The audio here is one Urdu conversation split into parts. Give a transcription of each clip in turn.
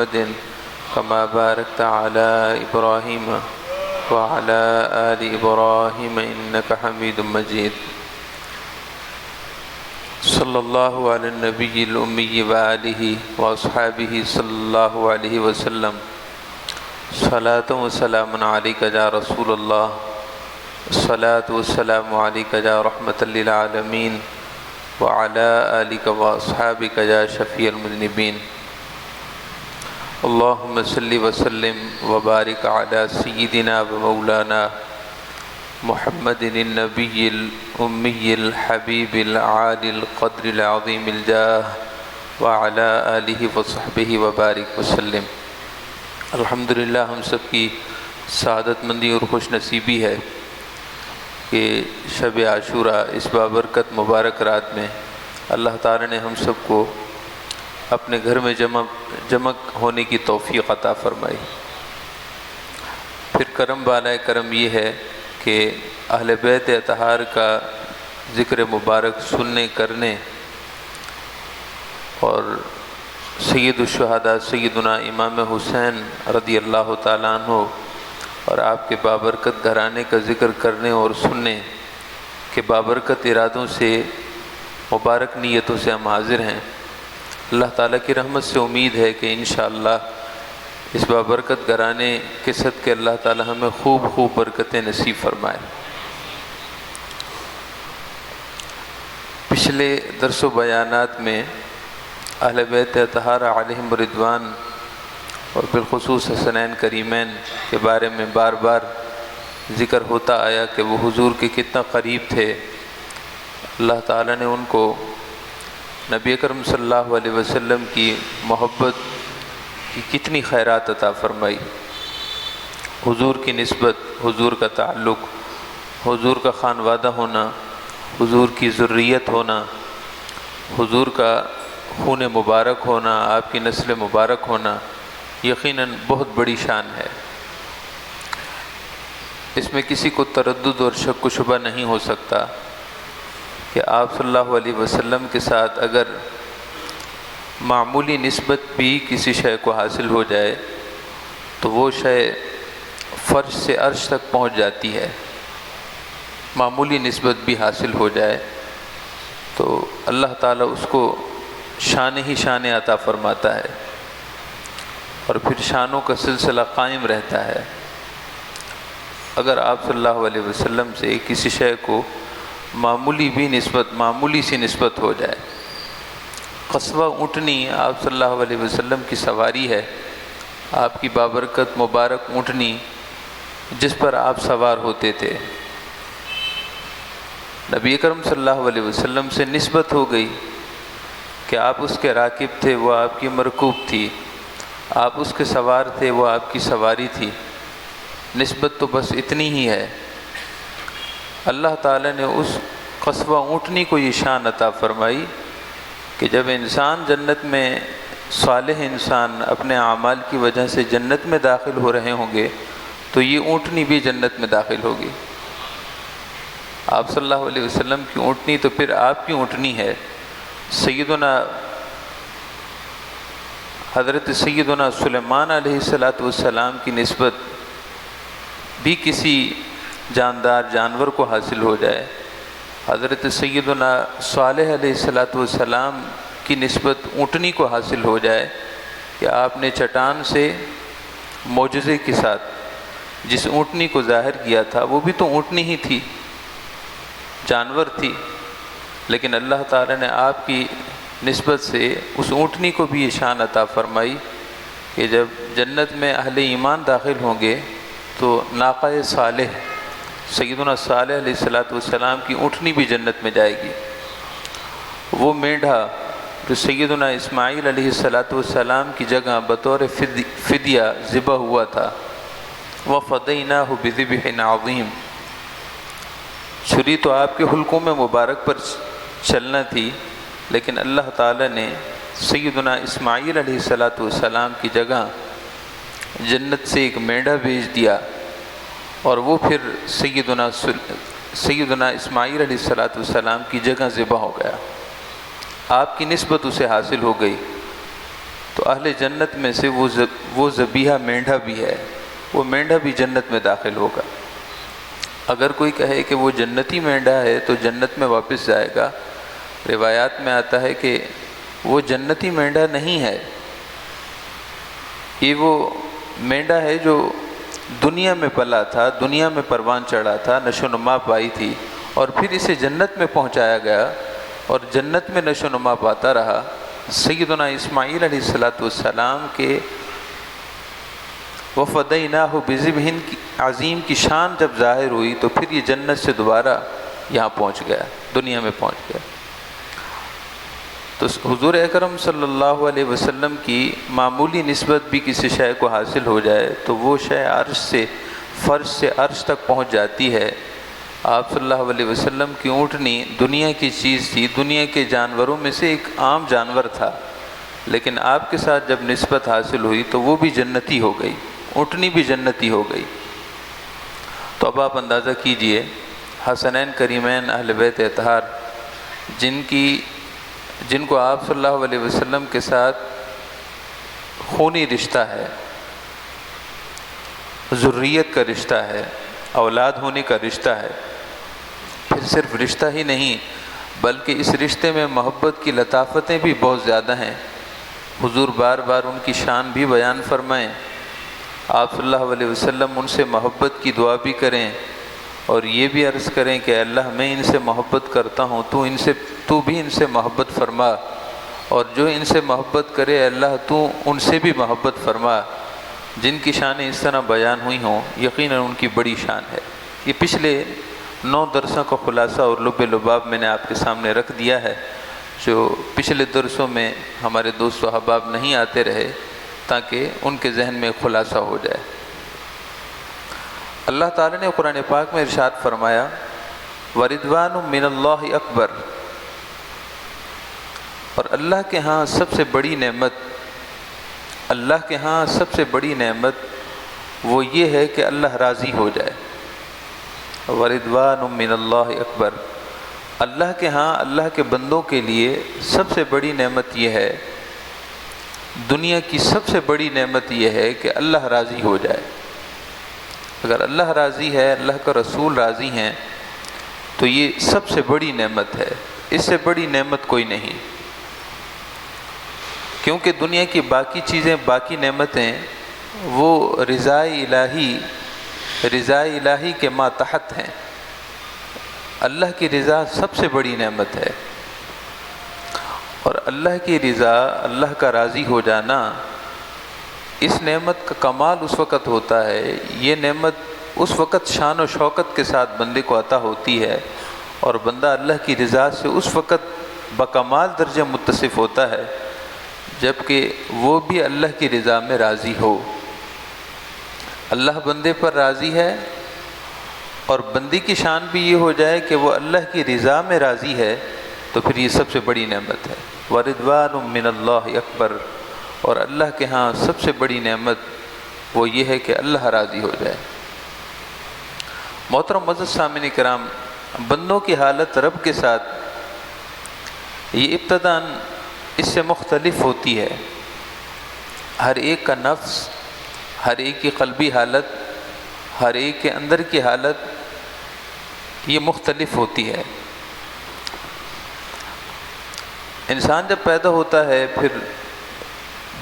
محمد كما باركت على إبراهيم وعلى آل إبراهيم إنك حميد مجيد. صلى الله على النبي الأمي وآله وأصحابه صلى الله عليه وسلم. صلاة وسلام عليك يا رسول الله. صلاة والسلام عليك يا رحمة للعالمين وعلى آلك وأصحابك يا شفيع المذنبين. اللهم صل وسلم وبارك على سيدنا ومولانا محمد النبي الأمي الحبيب العالي القدر العظيم الجاه وعلى آلہ وصحبہ وبارک وسلم. الحمدللہ ہم سب کی سعادت مندی اور خوش نصیبی ہے کہ شب عاشوراء اس بابرکت مبارک رات میں اللہ تعالی نے ہم سب کو اپنے گھر میں جمع ہونے کی توفیق عطا فرمائی. پھر کرم بالائے کرم یہ ہے کہ اہل بیت اطہار کا ذکر مبارک سننے کرنے اور سید الشہداء سیدنا امام حسین رضی اللہ تعالیٰ عنہ اور آپ کے بابرکت گھرانے کا ذکر کرنے اور سننے کے بابرکت ارادوں سے مبارک نیتوں سے ہم حاضر ہیں. اللہ تعالیٰ کی رحمت سے امید ہے کہ انشاءاللہ اس بابرکت گھرانے کے صدقے اللہ تعالیٰ ہمیں خوب برکتیں نصیب فرمائے. پچھلے درس و بیانات میں اہل بیت اطہار علیہم رضوان اور بالخصوص حسنین کریمین کے بارے میں بار بار ذکر ہوتا آیا کہ وہ حضور کے کتنا قریب تھے. اللہ تعالیٰ نے ان کو نبی اکرم صلی اللہ علیہ وسلم کی محبت کی کتنی خیرات عطا فرمائی. حضور کی نسبت، حضور کا تعلق، حضور کا خانوادہ ہونا، حضور کی ذریت ہونا، حضور کا خون مبارک ہونا، آپ کی نسل مبارک ہونا یقیناً بہت بڑی شان ہے. اس میں کسی کو تردد اور شک و شبہ نہیں ہو سکتا کہ آپ صلی اللہ علیہ وسلم کے ساتھ اگر معمولی نسبت بھی کسی شے کو حاصل ہو جائے تو وہ شے فرش سے عرش تک پہنچ جاتی ہے. معمولی نسبت بھی حاصل ہو جائے تو اللہ تعالیٰ اس کو شان ہی شان عطا فرماتا ہے اور پھر شانوں کا سلسلہ قائم رہتا ہے. اگر آپ صلی اللہ علیہ وسلم سے کسی شے کو معمولی سی نسبت ہو جائے. قصبہ اونٹنی آپ صلی اللہ علیہ وسلم کی سواری ہے، آپ کی بابرکت مبارک اونٹنی جس پر آپ سوار ہوتے تھے. نبی اکرم صلی اللہ علیہ وسلم سے نسبت ہو گئی کہ آپ اس کے راکب تھے، وہ آپ کی مرکوب تھی، آپ اس کے سوار تھے، وہ آپ کی سواری تھی. نسبت تو بس اتنی ہی ہے. اللہ تعالیٰ نے اس قصبہ اونٹنی کو یہ شان عطا فرمائی کہ جب انسان جنت میں، صالح انسان اپنے اعمال کی وجہ سے جنت میں داخل ہو رہے ہوں گے تو یہ اونٹنی بھی جنت میں داخل ہوگی. آپ صلی اللہ علیہ وسلم کی اونٹنی تو پھر آپ کی اونٹنی ہے. حضرت سیدنا سلیمان علیہ السلام کی نسبت بھی کسی جاندار جانور کو حاصل ہو جائے، حضرت سیدنا صالح علیہ السلام کی نسبت اونٹنی کو حاصل ہو جائے کہ آپ نے چٹان سے معجزے کے ساتھ جس اونٹنی کو ظاہر کیا تھا وہ بھی تو اونٹنی ہی تھی، جانور تھی، لیکن اللہ تعالی نے آپ کی نسبت سے اس اونٹنی کو بھی یہ شان عطا فرمائی کہ جب جنت میں اہل ایمان داخل ہوں گے تو ناقہ صالح سیدنا صالح علیہ السلام کی اونٹنی بھی جنت میں جائے گی. وہ مینڈھا جو سیدنا اسماعیل علیہ السلام کی جگہ بطور فدیہ ذبح ہوا تھا، وَفَدَيْنَاهُ بِذِبْحٍ عَظِيمٍ، چھری تو آپ کے حلقوں میں مبارک پر چلنا تھی لیکن اللہ تعالی نے سیدنا اسماعیل علیہ السلام کی جگہ جنت سے ایک مینڈھا بھیج دیا اور وہ پھر سیدنا اسماعیل علیہ السلام کی جگہ ذبح ہو گیا. آپ کی نسبت اسے حاصل ہو گئی. تو تو اہل جنت میں سے وہ ذبیحہ مینڈھا بھی ہے، وہ مینڈھا بھی جنت میں داخل ہوگا۔ اگر کوئی کہے کہ وہ جنتی مینڈھا ہے تو جنت میں واپس جائے گا، روایات میں آتا ہے کہ وہ جنتی مینڈھا نہیں ہے، یہ وہ مینڈھا ہے جو دنیا میں پلا تھا، دنیا میں پروان چڑھا تھا، نشو و نما پائی تھی، اور پھر اسے جنت میں پہنچایا گیا اور جنت میں نشو و نما پاتا رہا۔ سیدنا اسماعیل علیہ السلام کے وفدیناہ بذبح عظیم کی شان جب ظاہر ہوئی تو پھر یہ جنت سے دوبارہ یہاں پہنچ گیا، دنیا میں پہنچ گیا۔ تو حضور اکرم صلی اللہ علیہ وسلم کی معمولی نسبت بھی کسی شے کو حاصل ہو جائے تو وہ شے عرش سے، فرش سے عرش تک پہنچ جاتی ہے۔ آپ صلی اللہ علیہ وسلم کی اونٹنی دنیا کی چیز تھی، دنیا کے جانوروں میں سے ایک عام جانور تھا، لیکن آپ کے ساتھ جب نسبت حاصل ہوئی تو وہ بھی جنتی ہو گئی، اونٹنی بھی جنتی ہو گئی۔ تو اب آپ اندازہ کیجئے حسنین کریمین اہل بیت اطہار جن کو آپ صلی اللہ علیہ وسلم کے ساتھ خونی رشتہ ہے، ذریت کا رشتہ ہے، اولاد ہونے کا رشتہ ہے، پھر صرف رشتہ ہی نہیں بلکہ اس رشتے میں محبت کی لطافتیں بھی بہت زیادہ ہیں۔ حضور بار بار ان کی شان بھی بیان فرمائیں، آپ صلی اللہ علیہ وسلم ان سے محبت کی دعا بھی کریں اور یہ بھی عرض کریں کہ اللہ میں ان سے محبت کرتا ہوں، تو بھی ان سے محبت فرما، اور جو ان سے محبت کرے اللہ تو ان سے بھی محبت فرما۔ جن کی شانیں اس طرح بیان ہوئی ہوں یقیناً ان کی بڑی شان ہے۔ یہ پچھلے 9 درسوں کا خلاصہ اور لب لباب میں نے آپ کے سامنے رکھ دیا ہے، جو پچھلے درسوں میں ہمارے دوست و احباب نہیں آتے رہے تاکہ ان کے ذہن میں خلاصہ ہو جائے۔ اللہ تعالیٰ نے قرآن پاک میں ارشاد فرمایا وَرِضْوَانٌ مِّنَ اللَّهِ اکبر، اور اللہ کے ہاں سب سے بڑی نعمت، اللہ کے ہاں سب سے بڑی نعمت وہ یہ ہے کہ اللہ راضی ہو جائے۔ وَرِضْوَانٌ مِّنَ اللَّهِ اکبر، اللہ کے ہاں اللہ کے بندوں کے لیے سب سے بڑی نعمت یہ ہے، دنیا کی سب سے بڑی نعمت یہ ہے کہ اللہ راضی ہو جائے۔ اگر اللہ راضی ہے، اللہ کا رسول راضی ہیں تو یہ سب سے بڑی نعمت ہے، اس سے بڑی نعمت کوئی نہیں، کیونکہ دنیا کی باقی چیزیں، باقی نعمتیں وہ رضا الہی کے ماتحت ہیں۔ اللہ کی رضا سب سے بڑی نعمت ہے، اور اللہ کی رضا، اللہ کا راضی ہو جانا، اس نعمت کا کمال اس وقت ہوتا ہے، یہ نعمت اس وقت شان و شوکت کے ساتھ بندے کو عطا ہوتی ہے، اور بندہ اللہ کی رضا سے اس وقت بکمال درجہ متصف ہوتا ہے جبکہ وہ بھی اللہ کی رضا میں راضی ہو۔ اللہ بندے پر راضی ہے اور بندے کی شان بھی یہ ہو جائے کہ وہ اللہ کی رضا میں راضی ہے، تو پھر یہ سب سے بڑی نعمت ہے۔ وَرِضْوَانٌ مِّنَ اللَّهِ اکبر، اور اللہ کے ہاں سب سے بڑی نعمت وہ یہ ہے کہ اللہ راضی ہو جائے۔ محترم معزز سامعین کرام، بندوں کی حالت رب کے ساتھ یہ ابتداً اس سے مختلف ہوتی ہے۔ ہر ایک کا نفس، ہر ایک کی قلبی حالت، ہر ایک کے اندر کی حالت یہ مختلف ہوتی ہے۔ انسان جب پیدا ہوتا ہے پھر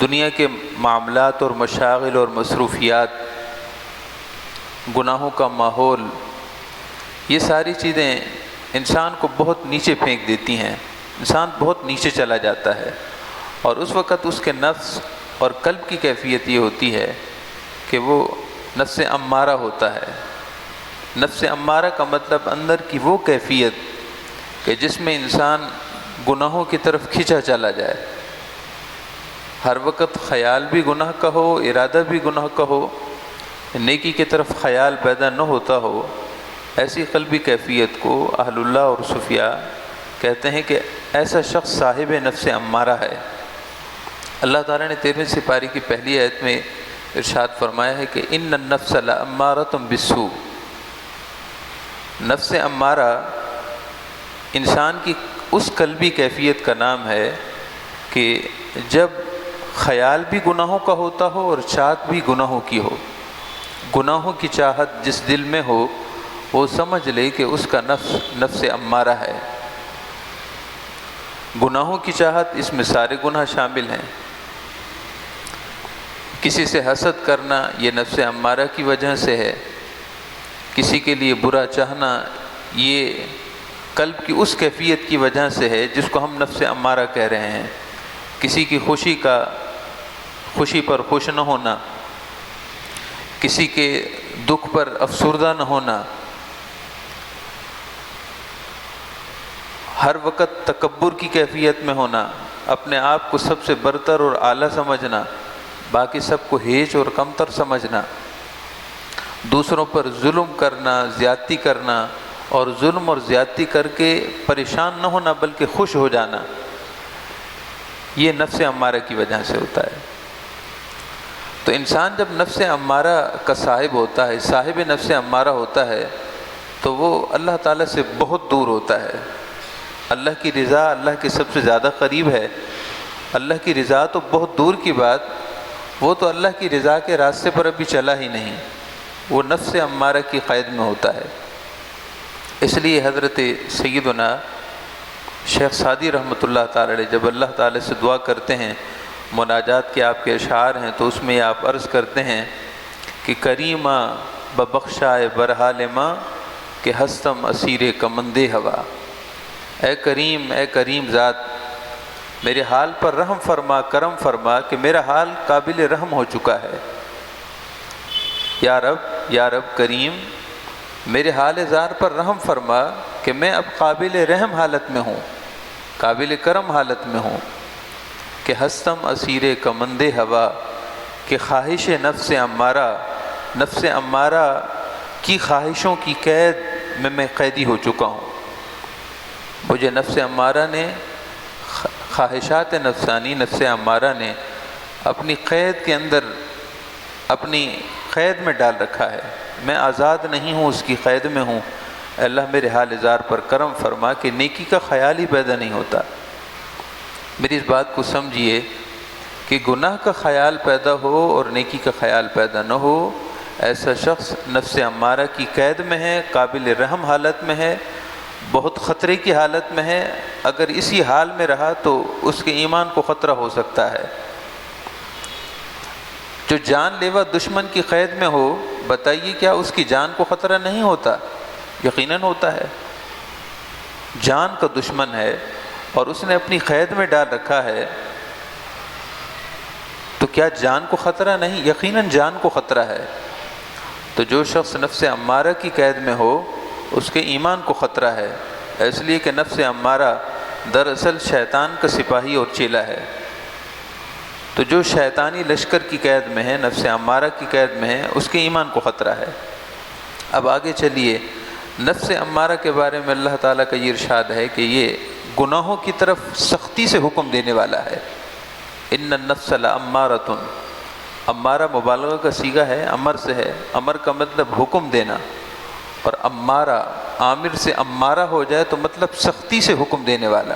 دنیا کے معاملات اور مشاغل اور مصروفیات، گناہوں کا ماحول، یہ ساری چیزیں انسان کو بہت نیچے پھینک دیتی ہیں، انسان بہت نیچے چلا جاتا ہے، اور اس وقت اس کے نفس اور قلب کی کیفیت یہ ہوتی ہے کہ وہ نفس امارہ ہوتا ہے۔ نفس امارہ کا مطلب اندر کی وہ کیفیت کہ جس میں انسان گناہوں کی طرف کھینچا چلا جائے، ہر وقت خیال بھی گناہ کا ہو، ارادہ بھی گناہ کا ہو، نیکی کی طرف خیال پیدا نہ ہوتا ہو، ایسی قلبی کیفیت کو اہل اللہ اور صوفیاء کہتے ہیں کہ ایسا شخص صاحب نفس امارہ ہے۔ اللہ تعالیٰ نے 13ویں سپارے کی پہلی آیت میں ارشاد فرمایا ہے کہ ان النفس لامارۃ بالسوء، نفس امارہ انسان کی اس قلبی کیفیت کا نام ہے کہ جب خیال بھی گناہوں کا ہوتا ہو اور چاہت بھی گناہوں کی ہو۔ گناہوں کی چاہت جس دل میں ہو وہ سمجھ لے کہ اس کا نفس امارہ ہے۔ گناہوں کی چاہت اس میں سارے گناہ شامل ہیں۔ کسی سے حسد کرنا یہ نفس امارہ کی وجہ سے ہے، کسی کے لیے برا چاہنا یہ قلب کی اس کیفیت کی وجہ سے ہے جس کو ہم نفس امارہ کہہ رہے ہیں۔ کسی کی خوشی پر خوش نہ ہونا، کسی کے دکھ پر افسردہ نہ ہونا، ہر وقت تکبر کی کیفیت میں ہونا، اپنے آپ کو سب سے برتر اور اعلیٰ سمجھنا، باقی سب کو ہیچ اور کمتر سمجھنا، دوسروں پر ظلم کرنا، زیادتی کرنا، اور ظلم اور زیادتی کر کے پریشان نہ ہونا بلکہ خوش ہو جانا، یہ نفس امارہ کی وجہ سے ہوتا ہے۔ تو انسان جب نفس امارہ کا صاحب ہوتا ہے، صاحب نفس امارہ ہوتا ہے، تو وہ اللہ تعالیٰ سے بہت دور ہوتا ہے۔ اللہ کی رضا اللہ کے سب سے زیادہ قریب ہے۔ اللہ کی رضا تو بہت دور کی بات، وہ تو اللہ کی رضا کے راستے پر ابھی چلا ہی نہیں، وہ نفس امارہ کی قید میں ہوتا ہے۔ اس لیے حضرت سیدنا شیخ سعدی رحمۃ اللہ تعالی علیہ جب اللہ تعالی سے دعا کرتے ہیں، مناجات کے آپ کے اشعار ہیں، تو اس میں آپ عرض کرتے ہیں کہ کریمہ ببخشائے برحال ماں کہ ہستم اسیر کمندے ہوا۔ اے کریم ذات، میرے حال پر رحم فرما، کرم فرما کہ میرا حال قابل رحم ہو چکا ہے۔ یا رب کریم، میرے حال زار پر رحم فرما کہ میں اب قابل رحم حالت میں ہوں، قابل کرم حالت میں ہوں، کہ ہستم اسیر کمند ہوا، کہ خواہش نفس امارہ کی خواہشوں کی قید میں قیدی ہو چکا ہوں۔ مجھے نفس امارہ نے، خواہشات نفسانی نفس امارہ نے اپنی قید کے اندر، اپنی قید میں ڈال رکھا ہے، میں آزاد نہیں ہوں، اس کی قید میں ہوں۔ اللہ میرے حال زار پر کرم فرما کہ نیکی کا خیال ہی پیدا نہیں ہوتا۔ میری اس بات کو سمجھیے کہ گناہ کا خیال پیدا ہو اور نیکی کا خیال پیدا نہ ہو، ایسا شخص نفس امارہ کی قید میں ہے، قابل رحم حالت میں ہے، بہت خطرے کی حالت میں ہے۔ اگر اسی حال میں رہا تو اس کے ایمان کو خطرہ ہو سکتا ہے۔ جو جان لیوا دشمن کی قید میں ہو، بتائیے کیا اس کی جان کو خطرہ نہیں ہوتا؟ یقیناً ہوتا ہے۔ جان کا دشمن ہے اور اس نے اپنی قید میں ڈال رکھا ہے، تو کیا جان کو خطرہ نہیں؟ یقیناً جان کو خطرہ ہے۔ تو جو شخص نفس امارہ کی قید میں ہو، اس کے ایمان کو خطرہ ہے، اس لیے کہ نفس امارہ دراصل شیطان کا سپاہی اور چیلا ہے۔ تو جو شیطانی لشکر کی قید میں ہے، نفس امارہ کی قید میں ہے، اس کے ایمان کو خطرہ ہے۔ اب آگے چلیے، نفس امارہ کے بارے میں اللہ تعالیٰ کا یہ ارشاد ہے کہ یہ گناہوں کی طرف سختی سے حکم دینے والا ہے۔ ان النفس لامارۃ، امارہ مبالغہ کا صیغہ ہے، امر سے ہے، امر کا مطلب حکم دینا، اور امارہ عامر سے امارہ ہو جائے تو مطلب سختی سے حکم دینے والا،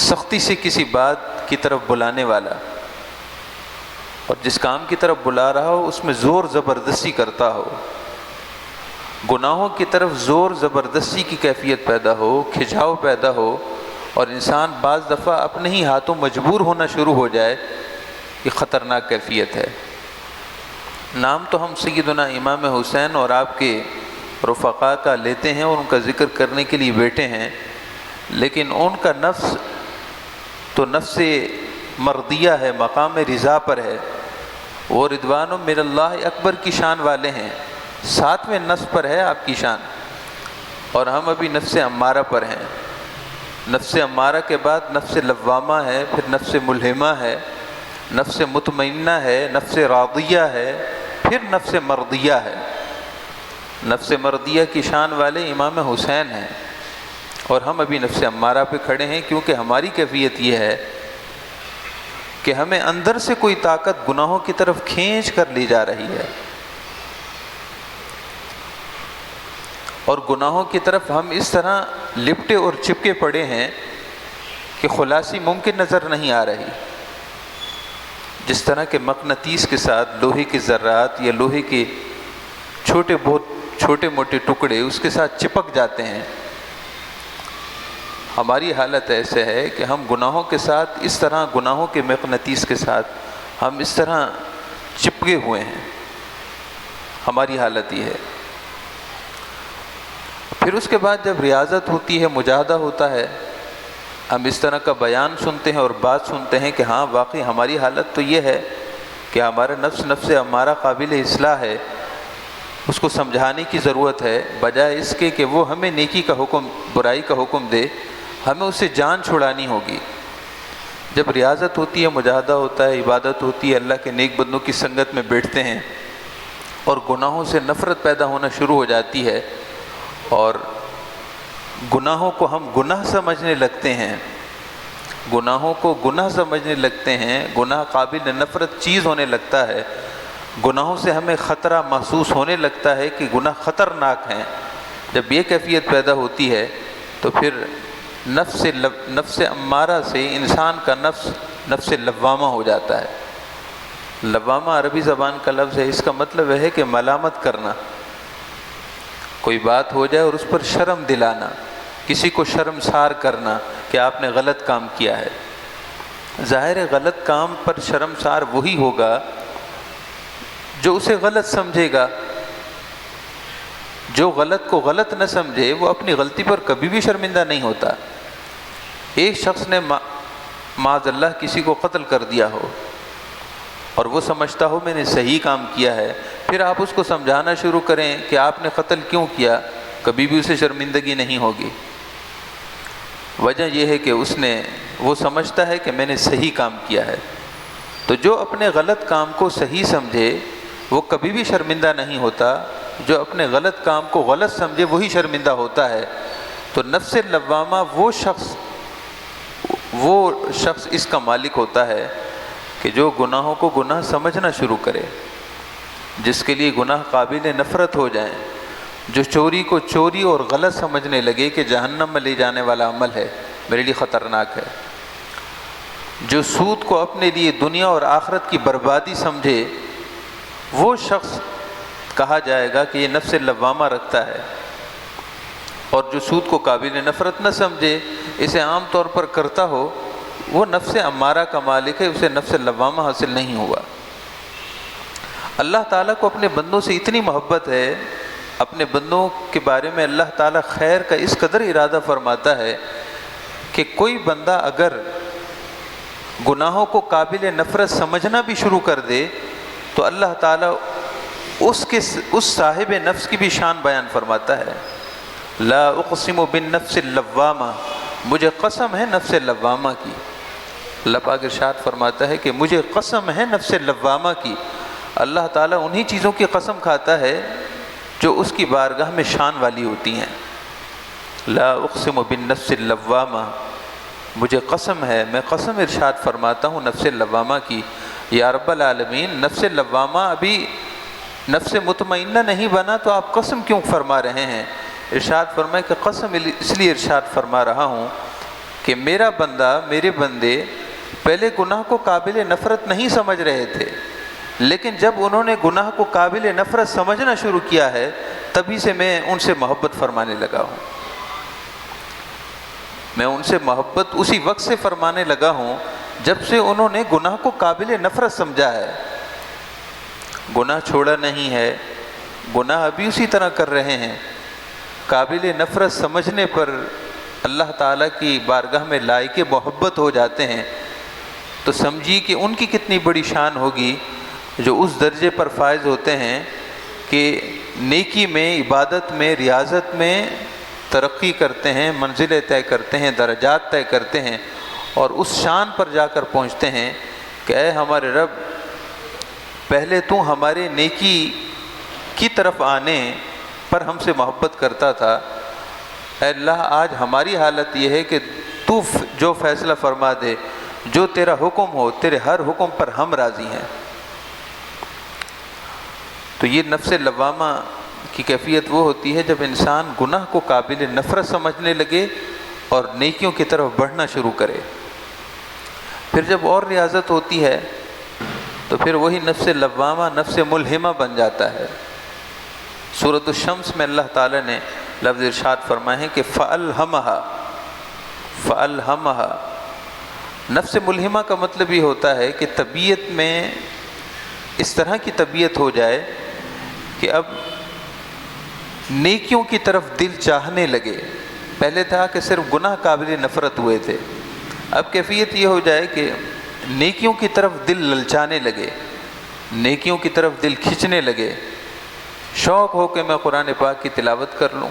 سختی سے کسی بات کی طرف بلانے والا، اور جس کام کی طرف بلا رہا ہو اس میں زور زبردستی کرتا ہو۔ گناہوں کی طرف زور زبردستی کی کیفیت پیدا ہو، کھچاؤ پیدا ہو، اور انسان بعض دفعہ اپنے ہی ہاتھوں مجبور ہونا شروع ہو جائے، یہ خطرناک کیفیت ہے۔ نام تو ہم سیدنا امام حسین اور آپ کے رفقا کا لیتے ہیں اور ان کا ذکر کرنے کے لیے بیٹھے ہیں، لیکن ان کا نفس تو نفس مرضیہ ہے، مقام رضا پر ہے، وہ رضوان من اللہ اکبر کی شان والے ہیں، 7ویں نفس پر ہے آپ کی شان، اور ہم ابھی نفس امارہ پر ہیں۔ نفس امارہ کے بعد نفس لوامہ ہے، پھر نفس ملہمہ ہے، نفس مطمئنہ ہے، نفس راضیہ ہے، پھر نفس مرضیہ ہے۔ نفس مرضیہ کی شان والے امام حسین ہیں، اور ہم ابھی نفس امارہ پہ کھڑے ہیں، کیونکہ ہماری کیفیت یہ ہے کہ ہمیں اندر سے کوئی طاقت گناہوں کی طرف کھینچ کر لی جا رہی ہے، اور گناہوں کی طرف ہم اس طرح لپٹے اور چپکے پڑے ہیں کہ خلاصی ممکن نظر نہیں آ رہی۔ جس طرح کہ مقناطیس کے ساتھ لوہے کے ذرات یا لوہے کے بہت چھوٹے موٹے ٹکڑے اس کے ساتھ چپک جاتے ہیں، ہماری حالت ایسے ہے کہ ہم گناہوں کے ساتھ اس طرح، گناہوں کے مقناطیس کے ساتھ ہم اس طرح چپکے ہوئے ہیں، ہماری حالت یہ ہے۔ پھر اس کے بعد جب ریاضت ہوتی ہے، مجاہدہ ہوتا ہے، ہم اس طرح کا بیان سنتے ہیں اور بات سنتے ہیں کہ ہاں واقعی ہماری حالت تو یہ ہے کہ ہمارا نفس ہمارا قابل اصلاح ہے، اس کو سمجھانے کی ضرورت ہے، بجائے اس کے کہ وہ ہمیں نیکی کا حکم، برائی کا حکم دے، ہمیں اس سے جان چھڑانی ہوگی۔ جب ریاضت ہوتی ہے، مجاہدہ ہوتا ہے، عبادت ہوتی ہے، اللہ کے نیک بندوں کی سنگت میں بیٹھتے ہیں اور گناہوں سے نفرت پیدا ہونا شروع ہو جاتی ہے اور گناہوں کو ہم گناہ سمجھنے لگتے ہیں، گناہوں کو گناہ سمجھنے لگتے ہیں، گناہ قابل نفرت چیز ہونے لگتا ہے، گناہوں سے ہمیں خطرہ محسوس ہونے لگتا ہے کہ گناہ خطرناک ہیں۔ جب یہ کیفیت پیدا ہوتی ہے تو پھر نفس امارہ سے انسان کا نفس لوامہ ہو جاتا ہے۔ لوامہ عربی زبان کا لفظ ہے، اس کا مطلب ہے کہ ملامت کرنا، کوئی بات ہو جائے اور اس پر شرم دلانا، کسی کو شرمسار کرنا کہ آپ نے غلط کام کیا ہے۔ ظاہر ہے غلط کام پر شرمسار وہی ہوگا جو اسے غلط سمجھے گا، جو غلط کو غلط نہ سمجھے وہ اپنی غلطی پر کبھی بھی شرمندہ نہیں ہوتا۔ ایک شخص نے معاذ اللہ کسی کو قتل کر دیا ہو اور وہ سمجھتا ہو میں نے صحیح کام کیا ہے، پھر آپ اس کو سمجھانا شروع کریں کہ آپ نے قتل کیوں کیا، کبھی بھی اسے شرمندگی نہیں ہوگی۔ وجہ یہ ہے کہ وہ سمجھتا ہے کہ میں نے صحیح کام کیا ہے۔ تو جو اپنے غلط کام کو صحیح سمجھے وہ کبھی بھی شرمندہ نہیں ہوتا، جو اپنے غلط کام کو غلط سمجھے وہی شرمندہ ہوتا ہے۔ تو نفس لوامہ وہ شخص اس کا مالک ہوتا ہے کہ جو گناہوں کو گناہ سمجھنا شروع کرے، جس کے لیے گناہ قابل نفرت ہو جائیں، جو چوری کو چوری اور غلط سمجھنے لگے کہ جہنم میں لے جانے والا عمل ہے، میرے لیے خطرناک ہے، جو سود کو اپنے لیے دنیا اور آخرت کی بربادی سمجھے، وہ شخص کہا جائے گا کہ یہ نفس لوامہ رکھتا ہے۔ اور جو سود کو قابل نفرت نہ سمجھے، اسے عام طور پر کرتا ہو، وہ نفس امارہ کا مالک ہے، اسے نفس لوامہ حاصل نہیں ہوا۔ اللہ تعالیٰ کو اپنے بندوں سے اتنی محبت ہے، اپنے بندوں کے بارے میں اللہ تعالیٰ خیر کا اس قدر ارادہ فرماتا ہے کہ کوئی بندہ اگر گناہوں کو قابل نفرت سمجھنا بھی شروع کر دے تو اللہ تعالیٰ اس صاحب نفس کی بھی شان بیان فرماتا ہے۔ لا اقسم بالنفس اللوامہ، مجھے قسم ہے نفس لوامہ کی۔ اللہ پاک ارشاد فرماتا ہے کہ مجھے قسم ہے نفس لوامہ کی۔ اللہ تعالیٰ انہی چیزوں کی قسم کھاتا ہے جو اس کی بارگاہ میں شان والی ہوتی ہیں۔ لا اقسم بالنفس اللوامہ، مجھے قسم ہے، میں قسم ارشاد فرماتا ہوں نفس لوامہ کی۔ یا رب العالمین، نفس لوامہ ابھی نفس مطمئنہ نہیں بنا تو آپ قسم کیوں فرما رہے ہیں؟ ارشاد فرمائے کہ قسم اس لیے ارشاد فرما رہا ہوں کہ میرا بندہ، میرے بندے پہلے گناہ کو قابل نفرت نہیں سمجھ رہے تھے، لیکن جب انہوں نے گناہ کو قابل نفرت سمجھنا شروع کیا ہے تبھی سے میں ان سے محبت فرمانے لگا ہوں۔ میں ان سے محبت اسی وقت سے فرمانے لگا ہوں جب سے انہوں نے گناہ کو قابل نفرت سمجھا ہے۔ گناہ چھوڑا نہیں ہے، گناہ ابھی اسی طرح کر رہے ہیں۔ قابل نفرت سمجھنے پر اللہ تعالیٰ کی بارگاہ میں لائق محبت ہو جاتے ہیں تو سمجھیے کہ ان کی کتنی بڑی شان ہوگی جو اس درجے پر فائز ہوتے ہیں کہ نیکی میں، عبادت میں، ریاضت میں ترقی کرتے ہیں، منزلیں طے کرتے ہیں، درجات طے کرتے ہیں اور اس شان پر جا کر پہنچتے ہیں کہ اے ہمارے رب، پہلے تو ہمارے نیکی کی طرف آنے پر ہم سے محبت کرتا تھا، اے اللہ آج ہماری حالت یہ ہے کہ تو جو فیصلہ فرما دے، جو تیرا حکم ہو، تیرے ہر حکم پر ہم راضی ہیں۔ تو یہ نفس لوامہ کی کیفیت وہ ہوتی ہے جب انسان گناہ کو قابل نفرت سمجھنے لگے اور نیکیوں کی طرف بڑھنا شروع کرے۔ پھر جب اور ریاضت ہوتی ہے تو پھر وہی نفس لوامہ نفس ملہمہ بن جاتا ہے۔ سورۃ الشمس میں اللہ تعالیٰ نے لفظ ارشاد فرمائے ہیں کہ فَأَلْهَمَهَا۔ نفس ملہمہ کا مطلب یہ ہوتا ہے کہ طبیعت میں اس طرح کی طبیعت ہو جائے کہ اب نیکیوں کی طرف دل چاہنے لگے۔ پہلے تھا کہ صرف گناہ قابل نفرت ہوئے تھے، اب کیفیت یہ ہو جائے کہ نیکیوں کی طرف دل للچانے لگے، نیکیوں کی طرف دل کھنچنے لگے، شوق ہو کہ میں قرآن پاک کی تلاوت کر لوں،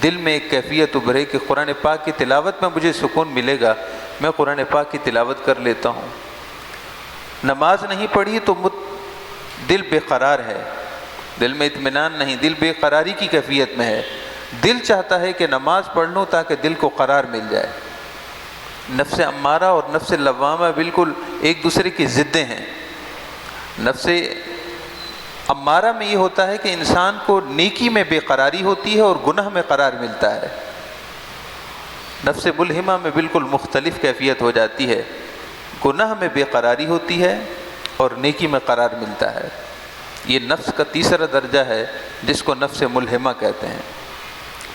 دل میں ایک کیفیت ابھرے کہ قرآن پاک کی تلاوت میں مجھے سکون ملے گا، میں قرآن پاک کی تلاوت کر لیتا ہوں۔ نماز نہیں پڑھی تو دل بے قرار ہے، دل میں اطمینان نہیں، دل بے قراری کی کیفیت میں ہے، دل چاہتا ہے کہ نماز پڑھ لوں تاکہ دل کو قرار مل جائے۔ نفس امارہ اور نفس لوامہ بالکل ایک دوسرے کی ضدیں ہیں۔ نفس امارہ میں یہ ہوتا ہے کہ انسان کو نیکی میں بے قراری ہوتی ہے اور گناہ میں قرار ملتا ہے۔ نفس ملہمہ میں بالکل مختلف کیفیت ہو جاتی ہے، گناہ میں بے قراری ہوتی ہے اور نیکی میں قرار ملتا ہے۔ یہ نفس کا تیسرا درجہ ہے جس کو نفس ملہمہ کہتے ہیں۔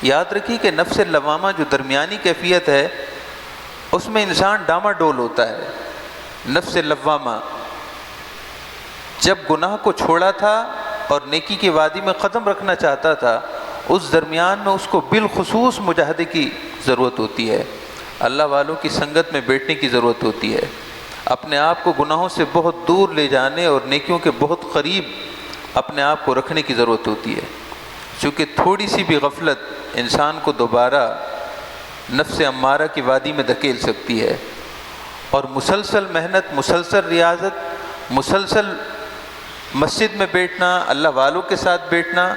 یاد رکھیے کہ نفس لوامہ جو درمیانی کیفیت ہے اس میں انسان ڈاما ڈول ہوتا ہے۔ نفس لوامہ جب گناہ کو چھوڑا تھا اور نیکی کی وادی میں قدم رکھنا چاہتا تھا، اس درمیان میں اس کو بالخصوص مجاہدے کی ضرورت ہوتی ہے، اللہ والوں کی سنگت میں بیٹھنے کی ضرورت ہوتی ہے، اپنے آپ کو گناہوں سے بہت دور لے جانے اور نیکیوں کے بہت قریب اپنے آپ کو رکھنے کی ضرورت ہوتی ہے، چونکہ تھوڑی سی بھی غفلت انسان کو دوبارہ نفس امارہ کی وادی میں دھکیل سکتی ہے۔ اور مسلسل محنت، مسلسل ریاضت، مسلسل مسجد میں بیٹھنا، اللہ والوں کے ساتھ بیٹھنا،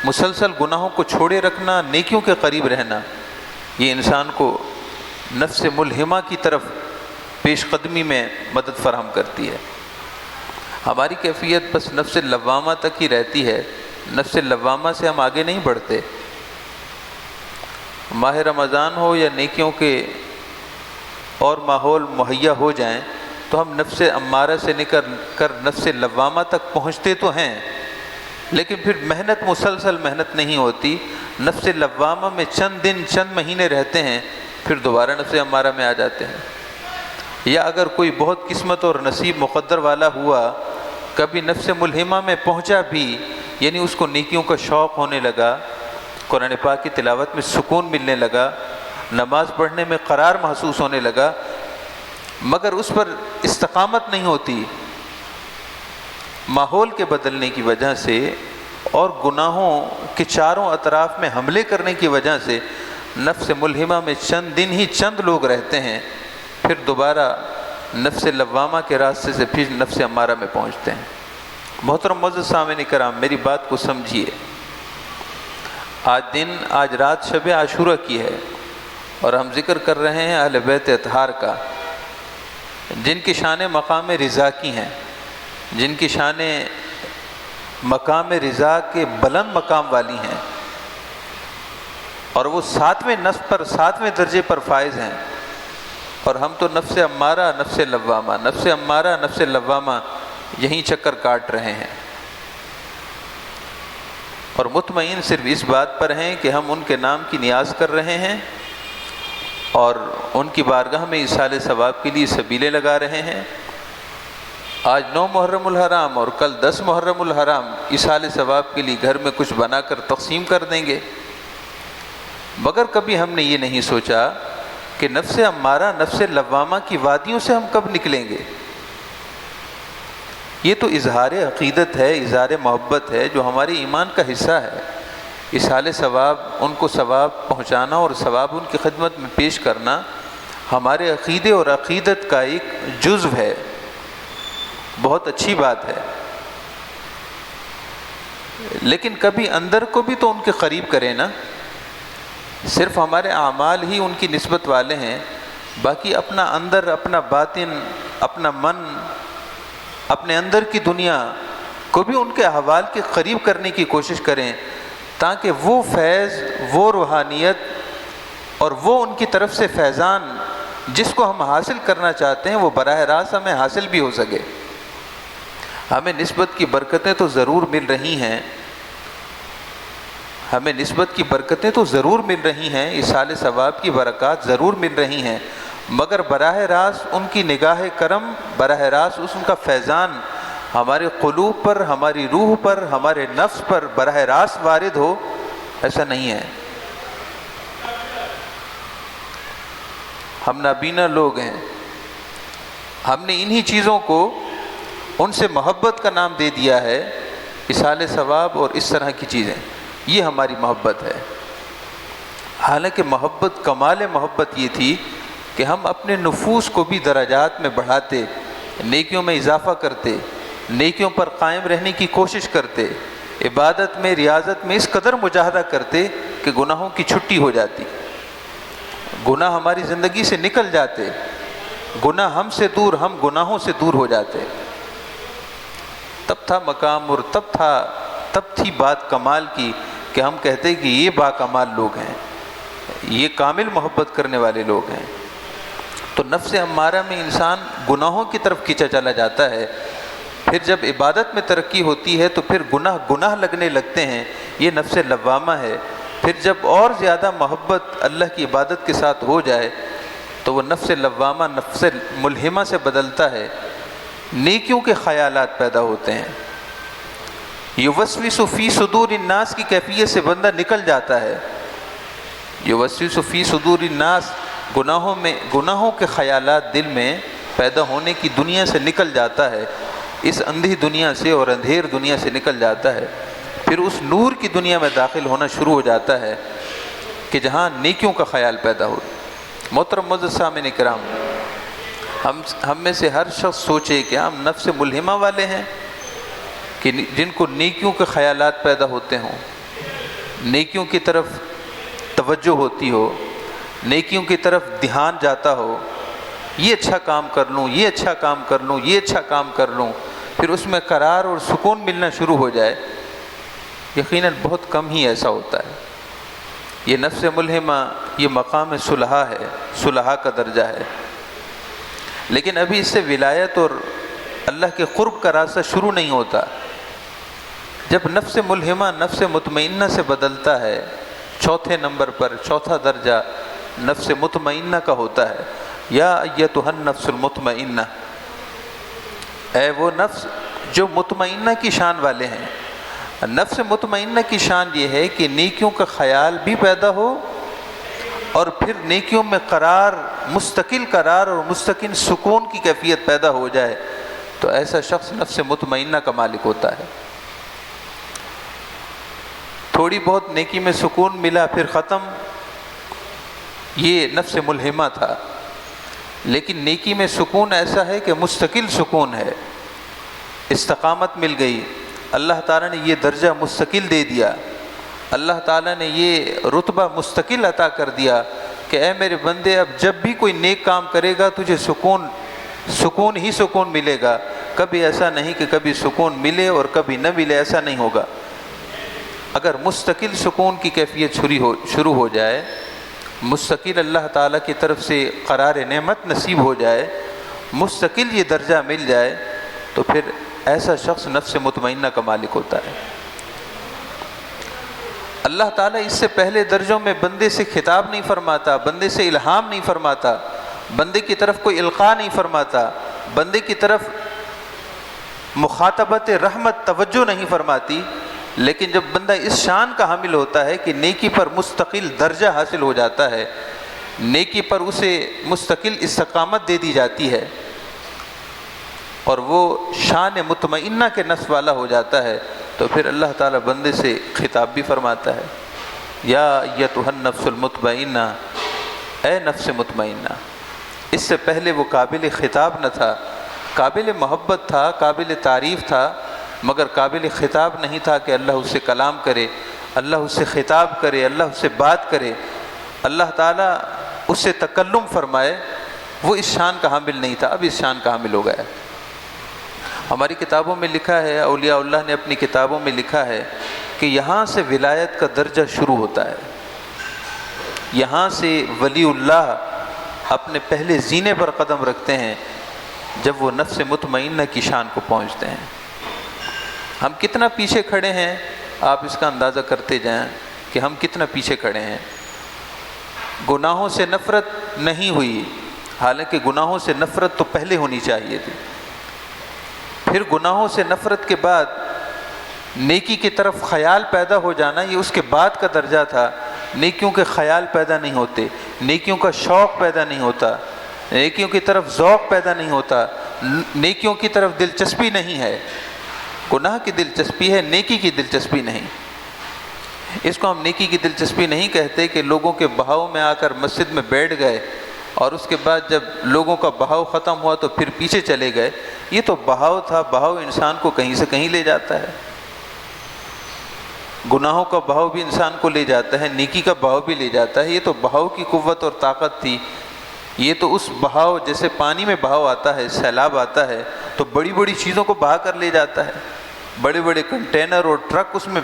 مسلسل گناہوں کو چھوڑے رکھنا، نیکیوں کے قریب رہنا، یہ انسان کو نفس ملہمہ کی طرف پیش قدمی میں مدد فراہم کرتی ہے۔ ہماری کیفیت بس نفس لوامہ تک ہی رہتی ہے، نفس لوامہ سے ہم آگے نہیں بڑھتے۔ ماہ رمضان ہو یا نیکیوں کے اور ماحول مہیا ہو جائیں تو ہم نفس امارہ سے نکل کر نفس لوامہ تک پہنچتے تو ہیں، لیکن پھر محنت، مسلسل محنت نہیں ہوتی۔ نفس لوامہ میں چند دن، چند مہینے رہتے ہیں، پھر دوبارہ نفس امارہ میں آ جاتے ہیں۔ یا اگر کوئی بہت قسمت اور نصیب مقدر والا ہوا، کبھی نفس ملہمہ میں پہنچا بھی، یعنی اس کو نیکیوں کا شوق ہونے لگا، قرآن پاک کی تلاوت میں سکون ملنے لگا، نماز پڑھنے میں قرار محسوس ہونے لگا، مگر اس پر استقامت نہیں ہوتی، ماحول کے بدلنے کی وجہ سے اور گناہوں کے چاروں اطراف میں حملے کرنے کی وجہ سے نفس ملہمہ میں چند دن ہی چند لوگ رہتے ہیں، پھر دوبارہ نفس لوامہ کے راستے سے پھر نفس امارہ میں پہنچتے ہیں۔ محترم معزز سامعین کرام، میری بات کو سمجھیے۔ آج رات شب عاشورہ کی ہے اور ہم ذکر کر رہے ہیں اہل بیت اطہار کا، جن کی شان مقام رضا کی ہیں، جن کی شان مقام رضا کے بلند مقام والی ہیں، اور وہ 7ویں نصب پر، 7ویں درجے پر فائز ہیں، اور ہم تو نفس امارہ، نفس لوامہ، نفس امارہ، نفس لوامہ یہیں چکر کاٹ رہے ہیں، اور مطمئن صرف اس بات پر ہیں کہ ہم ان کے نام کی نیاز کر رہے ہیں اور ان کی بارگاہ میں ایصال ثواب کے لیے سبیلیں لگا رہے ہیں۔ آج 9 محرم الحرام اور کل 10 محرم الحرام ایصال ثواب کے لیے گھر میں کچھ بنا کر تقسیم کر دیں گے، مگر کبھی ہم نے یہ نہیں سوچا کہ نفس امارہ، نفس لوامہ کی وادیوں سے ہم کب نکلیں گے۔ یہ تو اظہار عقیدت ہے، اظہار محبت ہے، جو ہمارے ایمان کا حصہ ہے۔ ایصال ثواب، ان کو ثواب پہنچانا اور ثواب ان کی خدمت میں پیش کرنا ہمارے عقیدے اور عقیدت کا ایک جزو ہے، بہت اچھی بات ہے، لیکن کبھی اندر کو بھی تو ان کے قریب کریں نا۔ صرف ہمارے اعمال ہی ان کی نسبت والے ہیں، باقی اپنا اندر، اپنا باطن، اپنا من، اپنے اندر کی دنیا کو بھی ان کے احوال کے قریب کرنے کی کوشش کریں، تاکہ وہ فیض، وہ روحانیت اور وہ ان کی طرف سے فیضان جس کو ہم حاصل کرنا چاہتے ہیں وہ براہ راست ہمیں حاصل بھی ہو سکے۔ ہمیں نسبت کی برکتیں تو ضرور مل رہی ہیں، ہمیں نسبت کی برکتیں تو ضرور مل رہی ہیں، ایصال ثواب کی برکات ضرور مل رہی ہیں، مگر براہ راست ان کی نگاہ کرم، براہ راست ان کا فیضان ہمارے قلوب پر، ہماری روح پر، ہمارے نفس پر براہ راست وارد ہو، ایسا نہیں ہے۔ ہم نابینا لوگ ہیں، ہم نے انہی چیزوں کو ان سے محبت کا نام دے دیا ہے، ایصال ثواب اور اس طرح کی چیزیں، یہ ہماری محبت ہے۔ حالانکہ محبت، کمال محبت یہ تھی کہ ہم اپنے نفوس کو بھی درجات میں بڑھاتے، نیکیوں میں اضافہ کرتے، نیکیوں پر قائم رہنے کی کوشش کرتے، عبادت میں، ریاضت میں اس قدر مجاہدہ کرتے کہ گناہوں کی چھٹی ہو جاتی، گناہ ہماری زندگی سے نکل جاتے، گناہ ہم سے دور، ہم گناہوں سے دور ہو جاتے۔ تب تھا مقام اور تب تھی بات کمال کی کہ ہم کہتے کہ یہ با کمال لوگ ہیں، یہ کامل محبت کرنے والے لوگ ہیں۔ تو نفس امارہ میں انسان گناہوں کی طرف کھینچا چلا جاتا ہے، پھر جب عبادت میں ترقی ہوتی ہے تو پھر گناہ لگنے لگتے ہیں، یہ نفس لوامہ ہے۔ پھر جب اور زیادہ محبت اللہ کی عبادت کے ساتھ ہو جائے تو وہ نفس لوامہ نفس ملہمہ سے بدلتا ہے، نیکیوں کے خیالات پیدا ہوتے ہیں، یوسوس فی صدور الناس کی کیفیت سے بندہ نکل جاتا ہے۔ یوسوس فی صدور الناس، گناہوں کے خیالات دل میں پیدا ہونے کی دنیا سے نکل جاتا ہے، اس اندھی دنیا سے اور اندھیر دنیا سے نکل جاتا ہے، پھر اس نور کی دنیا میں داخل ہونا شروع ہو جاتا ہے کہ جہاں نیکیوں کا خیال پیدا ہو۔ محترم معزز سامعین کرام، ہم میں سے ہر شخص سوچے کہ ہم نفس ملہمہ والے ہیں کہ جن کو نیکیوں کے خیالات پیدا ہوتے ہوں، نیکیوں کی طرف توجہ ہوتی ہو، نیکیوں کی طرف دھیان جاتا ہو، یہ اچھا کام کر لوں، یہ اچھا کام کر لوں، یہ اچھا کام کر لوں، پھر اس میں قرار اور سکون ملنا شروع ہو جائے۔ یقیناً بہت کم ہی ایسا ہوتا ہے۔ یہ نفس ملہمہ، یہ مقام صلحاء ہے، صلحاء کا درجہ ہے، لیکن ابھی اس سے ولایت اور اللہ کے قرب کا راستہ شروع نہیں ہوتا۔ جب نفس ملہمہ نفس مطمئنہ سے بدلتا ہے، چوتھے نمبر پر چوتھا درجہ نفس مطمئنہ کا ہوتا ہے۔ یا ایتھا النفس المطمئنہ، اے وہ نفس جو مطمئنہ کی شان والے ہیں۔ نفس مطمئنہ کی شان یہ ہے کہ نیکیوں کا خیال بھی پیدا ہو اور پھر نیکیوں میں قرار، مستقل قرار اور مستقل سکون کی کیفیت پیدا ہو جائے، تو ایسا شخص نفس مطمئنہ کا مالک ہوتا ہے۔ تھوڑی بہت نیکی میں سکون ملا پھر ختم، یہ نفس ملہمہ تھا۔ لیکن نیکی میں سکون ایسا ہے کہ مستقل سکون ہے، استقامت مل گئی، اللہ تعالیٰ نے یہ درجہ مستقل دے دیا، اللہ تعالیٰ نے یہ رتبہ مستقل عطا کر دیا کہ اے میرے بندے، اب جب بھی کوئی نیک کام کرے گا تجھے سکون ہی سکون ملے گا، کبھی ایسا نہیں کہ کبھی سکون ملے اور کبھی نہ ملے، ایسا نہیں ہوگا۔ اگر مستقل سکون کی کیفیت شروع ہو جائے، مستقل اللہ تعالیٰ کی طرف سے قرار نعمت نصیب ہو جائے، مستقل یہ درجہ مل جائے، تو پھر ایسا شخص نفس مطمئنہ کا مالک ہوتا ہے۔ اللہ تعالیٰ اس سے پہلے درجوں میں بندے سے خطاب نہیں فرماتا، بندے سے الہام نہیں فرماتا، بندے کی طرف کوئی القاء نہیں فرماتا، بندے کی طرف مخاطبت رحمت توجہ نہیں فرماتی، لیکن جب بندہ اس شان کا حامل ہوتا ہے کہ نیکی پر مستقل درجہ حاصل ہو جاتا ہے، نیکی پر اسے مستقل استقامت دے دی جاتی ہے اور وہ شان مطمئنہ کے نفس والا ہو جاتا ہے، تو پھر اللہ تعالیٰ بندے سے خطاب بھی فرماتا ہے، یا ایتھا النفس المطمئنہ، اے نفس مطمئنہ۔ اس سے پہلے وہ قابل خطاب نہ تھا، قابل محبت تھا، قابل تعریف تھا، مگر قابل خطاب نہیں تھا کہ اللہ اس سے کلام کرے، اللہ اس سے خطاب کرے، اللہ اس سے بات کرے، اللہ تعالیٰ اس سے تکلم فرمائے۔ وہ اس شان کا حامل نہیں تھا، اب اس شان کا حامل ہو گیا۔ ہماری کتابوں میں لکھا ہے، اولیاء اللہ نے اپنی کتابوں میں لکھا ہے کہ یہاں سے ولایت کا درجہ شروع ہوتا ہے، یہاں سے ولی اللہ اپنے پہلے زینے پر قدم رکھتے ہیں جب وہ نفس مطمئنہ کی شان کو پہنچتے ہیں۔ ہم کتنا پیچھے کھڑے ہیں، آپ اس کا اندازہ کرتے جائیں کہ ہم کتنا پیچھے کھڑے ہیں۔ گناہوں سے نفرت نہیں ہوئی، حالانکہ گناہوں سے نفرت تو پہلے ہونی چاہیے تھی۔ پھر گناہوں سے نفرت کے بعد نیکی کی طرف خیال پیدا ہو جانا، یہ اس کے بعد کا درجہ تھا۔ نیکیوں کے خیال پیدا نہیں ہوتے، نیکیوں کا شوق پیدا نہیں ہوتا، نیکیوں کی طرف ذوق پیدا نہیں ہوتا، نیکیوں کی طرف دلچسپی نہیں ہے۔ گناہ کی دلچسپی ہے، نیکی کی دلچسپی نہیں۔ اس کو ہم نیکی کی دلچسپی نہیں کہتے کہ لوگوں کے بہاؤ میں آ کر مسجد میں بیٹھ گئے اور اس کے بعد جب لوگوں کا بہاؤ ختم ہوا تو پھر پیچھے چلے گئے۔ یہ تو بہاؤ تھا، بہاؤ انسان کو کہیں سے کہیں لے جاتا ہے۔ گناہوں کا بہاؤ بھی انسان کو لے جاتا ہے، نیکی کا بہاؤ بھی لے جاتا ہے۔ یہ تو بہاؤ کی قوت اور طاقت تھی۔ یہ تو اس بہاؤ، جیسے پانی میں بہاؤ آتا ہے، سیلاب آتا ہے تو بڑی بڑی چیزوں کو بہا کر لے جاتا ہے، بڑے بڑے کنٹینر اور ٹرک اس میں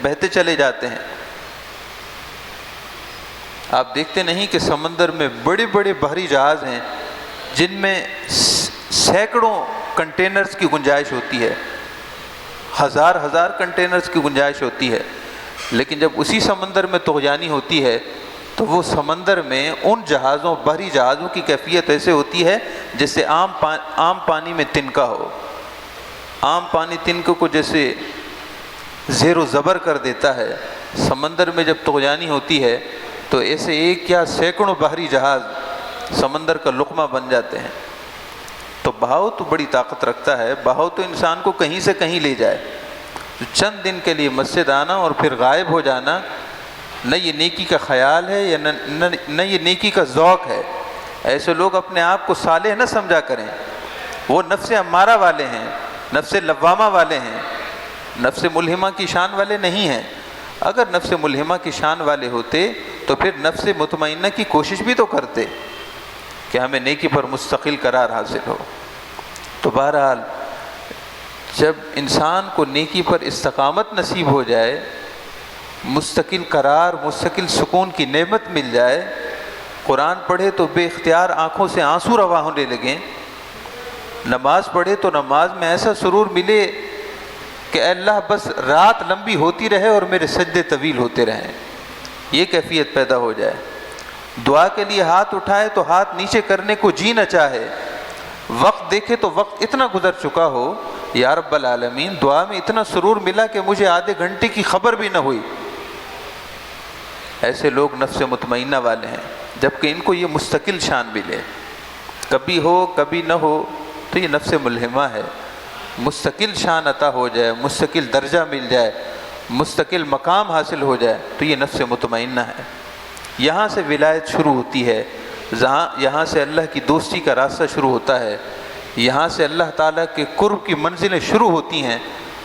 بہتے چلے جاتے ہیں۔ آپ دیکھتے نہیں کہ سمندر میں بڑے بڑے بحری جہاز ہیں جن میں سینکڑوں کنٹینرز کی گنجائش ہوتی ہے، ہزار کنٹینرز کی گنجائش ہوتی ہے، لیکن جب اسی سمندر میں طغیانی ہوتی ہے تو وہ سمندر میں ان جہازوں، بحری جہازوں کی کیفیت ایسے ہوتی ہے جیسے عام پانی میں تنکا ہو۔ عام پانی تنکے کو جیسے زیر و زبر کر دیتا ہے، سمندر میں جب طغیانی ہوتی ہے تو ایسے ایک یا سینکڑوں بحری جہاز سمندر کا لقمہ بن جاتے ہیں۔ تو بہاؤ تو بڑی طاقت رکھتا ہے، بہاؤ تو انسان کو کہیں سے کہیں لے جائے۔ تو چند دن کے لیے مسجد آنا اور پھر غائب ہو جانا، نہ یہ نیکی کا خیال ہے یا نہ یہ نیکی کا ذوق ہے۔ ایسے لوگ اپنے آپ کو صالح نہ سمجھا کریں، وہ نفس امارہ والے ہیں، نفس لوامہ والے ہیں، نفس ملہمہ کی شان والے نہیں ہیں۔ اگر نفس ملہمہ کی شان والے ہوتے تو پھر نفس مطمئنہ کی کوشش بھی تو کرتے کہ ہمیں نیکی پر مستقل قرار حاصل ہو۔ تو بہرحال جب انسان کو نیکی پر استقامت نصیب ہو جائے، مستقل قرار، مستقل سکون کی نعمت مل جائے، قرآن پڑھے تو بے اختیار آنکھوں سے آنسو روا ہونے لگیں، نماز پڑھے تو نماز میں ایسا سرور ملے کہ اے اللہ بس رات لمبی ہوتی رہے اور میرے سجدے طویل ہوتے رہیں، یہ کیفیت پیدا ہو جائے۔ دعا کے لیے ہاتھ اٹھائے تو ہاتھ نیچے کرنے کو جی نہ چاہے، وقت دیکھے تو وقت اتنا گزر چکا ہو، یا رب العالمین دعا میں اتنا سرور ملا کہ مجھے آدھے گھنٹے کی خبر بھی نہ ہوئی۔ ایسے لوگ نفس مطمئنہ والے ہیں، جبکہ ان کو یہ مستقل شان ملے، کبھی ہو کبھی نہ ہو تو یہ نفس ملہمہ ہے۔ مستقل شان عطا ہو جائے، مستقل درجہ مل جائے، مستقل مقام حاصل ہو جائے تو یہ نفس مطمئنہ ہے۔ یہاں سے ولایت شروع ہوتی ہے، یہاں سے اللہ کی دوستی کا راستہ شروع ہوتا ہے، یہاں سے اللہ تعالیٰ کے قرب کی منزلیں شروع ہوتی ہیں۔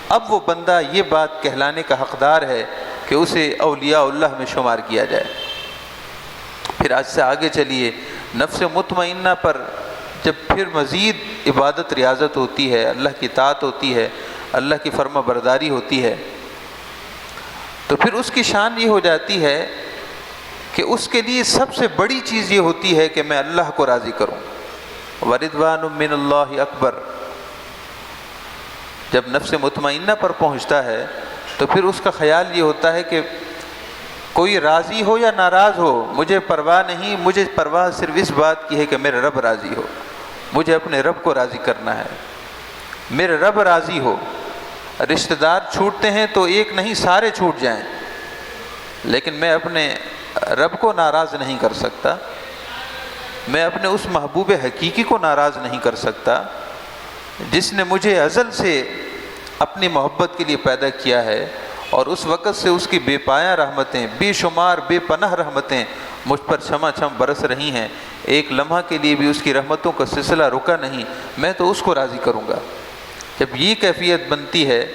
اب وہ بندہ یہ بات کہلانے کا حقدار ہے کہ اسے اولیاء اللہ میں شمار کیا جائے۔ پھر آج سے آگے چلیے، نفس مطمئنہ پر جب پھر مزید عبادت ریاضت ہوتی ہے، اللہ کی اطاعت ہوتی ہے، اللہ کی فرما برداری ہوتی ہے، تو پھر اس کی شان یہ ہو جاتی ہے کہ اس کے لیے سب سے بڑی چیز یہ ہوتی ہے کہ میں اللہ کو راضی کروں۔ وَرِضْوَانٌ مِّنَ اللَّهِ اکبر۔ جب نفس مطمئنہ پر پہنچتا ہے تو پھر اس کا خیال یہ ہوتا ہے کہ کوئی راضی ہو یا ناراض ہو مجھے پرواہ نہیں، مجھے پرواہ صرف اس بات کی ہے کہ میرا رب راضی ہو، مجھے اپنے رب کو راضی کرنا ہے، میرے رب راضی ہو۔ رشتہ دار چھوٹتے ہیں تو ایک نہیں سارے چھوٹ جائیں، لیکن میں اپنے رب کو ناراض نہیں کر سکتا، میں اپنے اس محبوب حقیقی کو ناراض نہیں کر سکتا جس نے مجھے ازل سے اپنی محبت کے لیے پیدا کیا ہے، اور اس وقت سے اس کی بے پایاں رحمتیں، بے شمار بے پناہ رحمتیں مجھ پر چھما چھم برس رہی ہیں، ایک لمحہ کے لیے بھی اس کی رحمتوں کا سلسلہ رکا نہیں، میں تو اس کو راضی کروں گا۔ جب یہ کیفیت بنتی ہے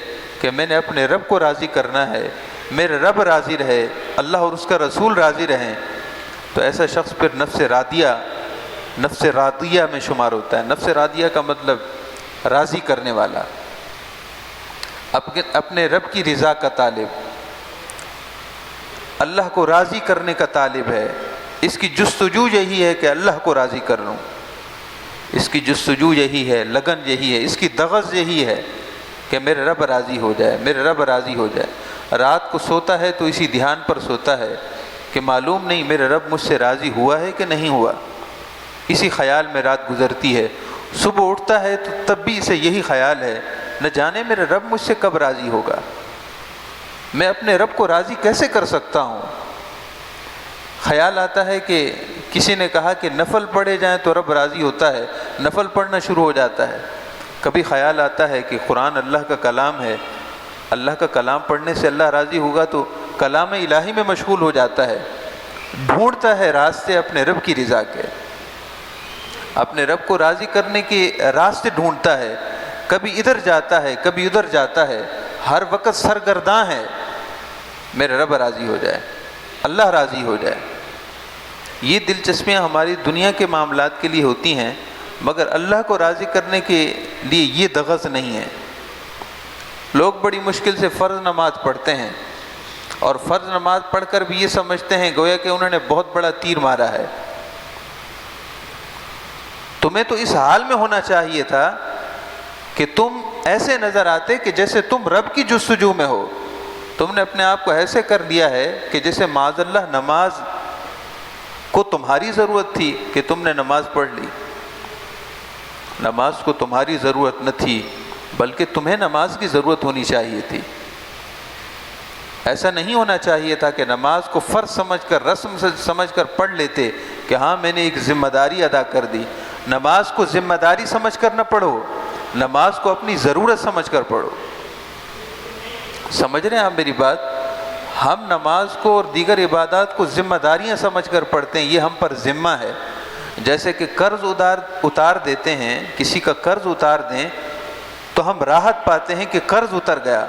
کہ میں نے اپنے رب کو راضی کرنا ہے، میرے رب راضی رہے، اللہ اور اس کا رسول راضی رہیں، تو ایسا شخص پھر نفس راضیہ میں شمار ہوتا ہے۔ نفس راضیہ کا مطلب راضی کرنے والا، اپنے رب کی رضا کا طالب، اللہ کو راضی کرنے کا طالب ہے۔ اس کی جستجو یہی ہے کہ اللہ کو راضی کر لوں، اس کی جستجو یہی ہے، لگن یہی ہے، اس کی دغز یہی ہے کہ میرے رب راضی ہو جائے، میرے رب راضی ہو جائے۔ رات کو سوتا ہے تو اسی دھیان پر سوتا ہے کہ معلوم نہیں میرے رب مجھ سے راضی ہوا ہے کہ نہیں ہوا، اسی خیال میں رات گزرتی ہے۔ صبح اٹھتا ہے تو تب بھی اسے یہی خیال ہے، نہ جانے میرے رب مجھ سے کب راضی ہوگا، میں اپنے رب کو راضی کیسے کر سکتا ہوں۔ خیال آتا ہے کہ کسی نے کہا کہ نفل پڑھے جائیں تو رب راضی ہوتا ہے، نفل پڑھنا شروع ہو جاتا ہے۔ کبھی خیال آتا ہے کہ قرآن اللہ کا کلام ہے، اللہ کا کلام پڑھنے سے اللہ راضی ہوگا، تو کلام الہی میں مشغول ہو جاتا ہے، ڈھونڈتا ہے راستے اپنے رب کی رضا کے، اپنے رب کو راضی کرنے کے راستے ڈھونڈتا ہے، کبھی ادھر جاتا ہے کبھی ادھر جاتا ہے، ہر وقت سرگرداں ہے میرے رب راضی ہو جائے، اللہ راضی ہو جائے۔ یہ دلچسپیاں ہماری دنیا کے معاملات کے لیے ہوتی ہیں، مگر اللہ کو راضی کرنے کے لیے یہ دغز نہیں ہے۔ لوگ بڑی مشکل سے فرض نماز پڑھتے ہیں، اور فرض نماز پڑھ کر بھی یہ سمجھتے ہیں گویا کہ انہوں نے بہت بڑا تیر مارا ہے۔ تمہیں تو اس حال میں ہونا چاہیے تھا کہ تم ایسے نظر آتے کہ جیسے تم رب کی جستجو میں ہو۔ تم نے اپنے آپ کو ایسے کر لیا ہے کہ جیسے معاذ اللہ نماز کو تمہاری ضرورت تھی کہ تم نے نماز پڑھ لی۔ نماز کو تمہاری ضرورت نہ تھی، بلکہ تمہیں نماز کی ضرورت ہونی چاہیے تھی۔ ایسا نہیں ہونا چاہیے تھا کہ نماز کو فرض سمجھ کر، رسم سمجھ کر پڑھ لیتے کہ ہاں میں نے ایک ذمہ داری ادا کر دی۔ نماز کو ذمہ داری سمجھ کر نہ پڑھو، نماز کو اپنی ضرورت سمجھ کر پڑھو۔ سمجھ رہے ہیں آپ میری بات؟ ہم نماز کو اور دیگر عبادات کو ذمہ داریاں سمجھ کر پڑھتے ہیں، یہ ہم پر ذمہ ہے۔ جیسے کہ قرض اتار دیتے ہیں، کسی کا قرض اتار دیں تو ہم راحت پاتے ہیں کہ قرض اتر گیا۔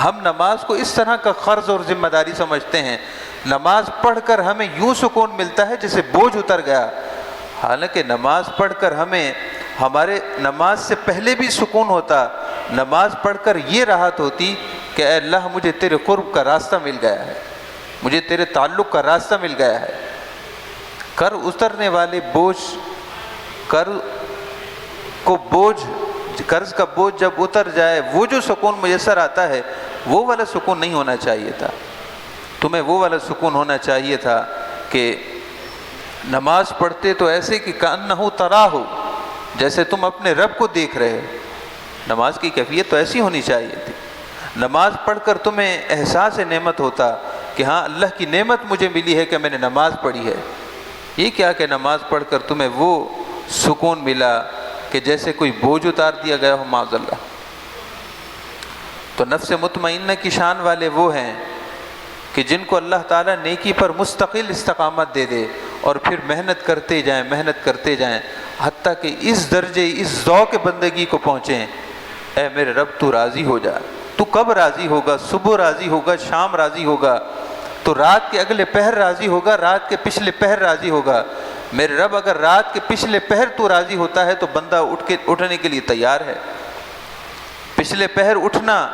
ہم نماز کو اس طرح کا قرض اور ذمہ داری سمجھتے ہیں، نماز پڑھ کر ہمیں یوں سکون ملتا ہے جیسے بوجھ اتر گیا، حالانکہ نماز پڑھ کر ہمیں ہمارے نماز سے پہلے بھی سکون ہوتا۔ نماز پڑھ کر یہ راحت ہوتی کہ اے اللہ مجھے تیرے قرب کا راستہ مل گیا ہے، مجھے تیرے تعلق کا راستہ مل گیا ہے۔ قرض اترنے والے قرض کا بوجھ جب اتر جائے، وہ جو سکون میسر آتا ہے وہ والا سکون نہیں ہونا چاہیے تھا۔ تمہیں وہ والا سکون ہونا چاہیے تھا کہ نماز پڑھتے تو ایسے کہ کأنہ تراہ، جیسے تم اپنے رب کو دیکھ رہے ہو۔ نماز کی کیفیت تو ایسی ہونی چاہیے تھی۔ نماز پڑھ کر تمہیں احساس نعمت ہوتا کہ ہاں اللہ کی نعمت مجھے ملی ہے کہ میں نے نماز پڑھی ہے۔ یہ کیا کہ نماز پڑھ کر تمہیں وہ سکون ملا کہ جیسے کوئی بوجھ اتار دیا گیا ہو معاذ اللہ۔ تو نفس مطمئنہ کی شان والے وہ ہیں کہ جن کو اللہ تعالیٰ نیکی پر مستقل استقامت دے دے، اور پھر محنت کرتے جائیں حتیٰ کہ اس درجے، اس ذوق بندگی کو پہنچیں، اے میرے رب تو راضی ہو جا۔ تو کب راضی ہوگا؟ صبح راضی ہوگا، شام راضی ہوگا، تو رات کے اگلے پہر راضی ہوگا، رات کے پچھلے پہر راضی ہوگا۔ میرے رب اگر رات کے پچھلے پہر تو راضی ہوتا ہے تو بندہ اٹھنے کے لیے تیار ہے۔ پچھلے پہر اٹھنا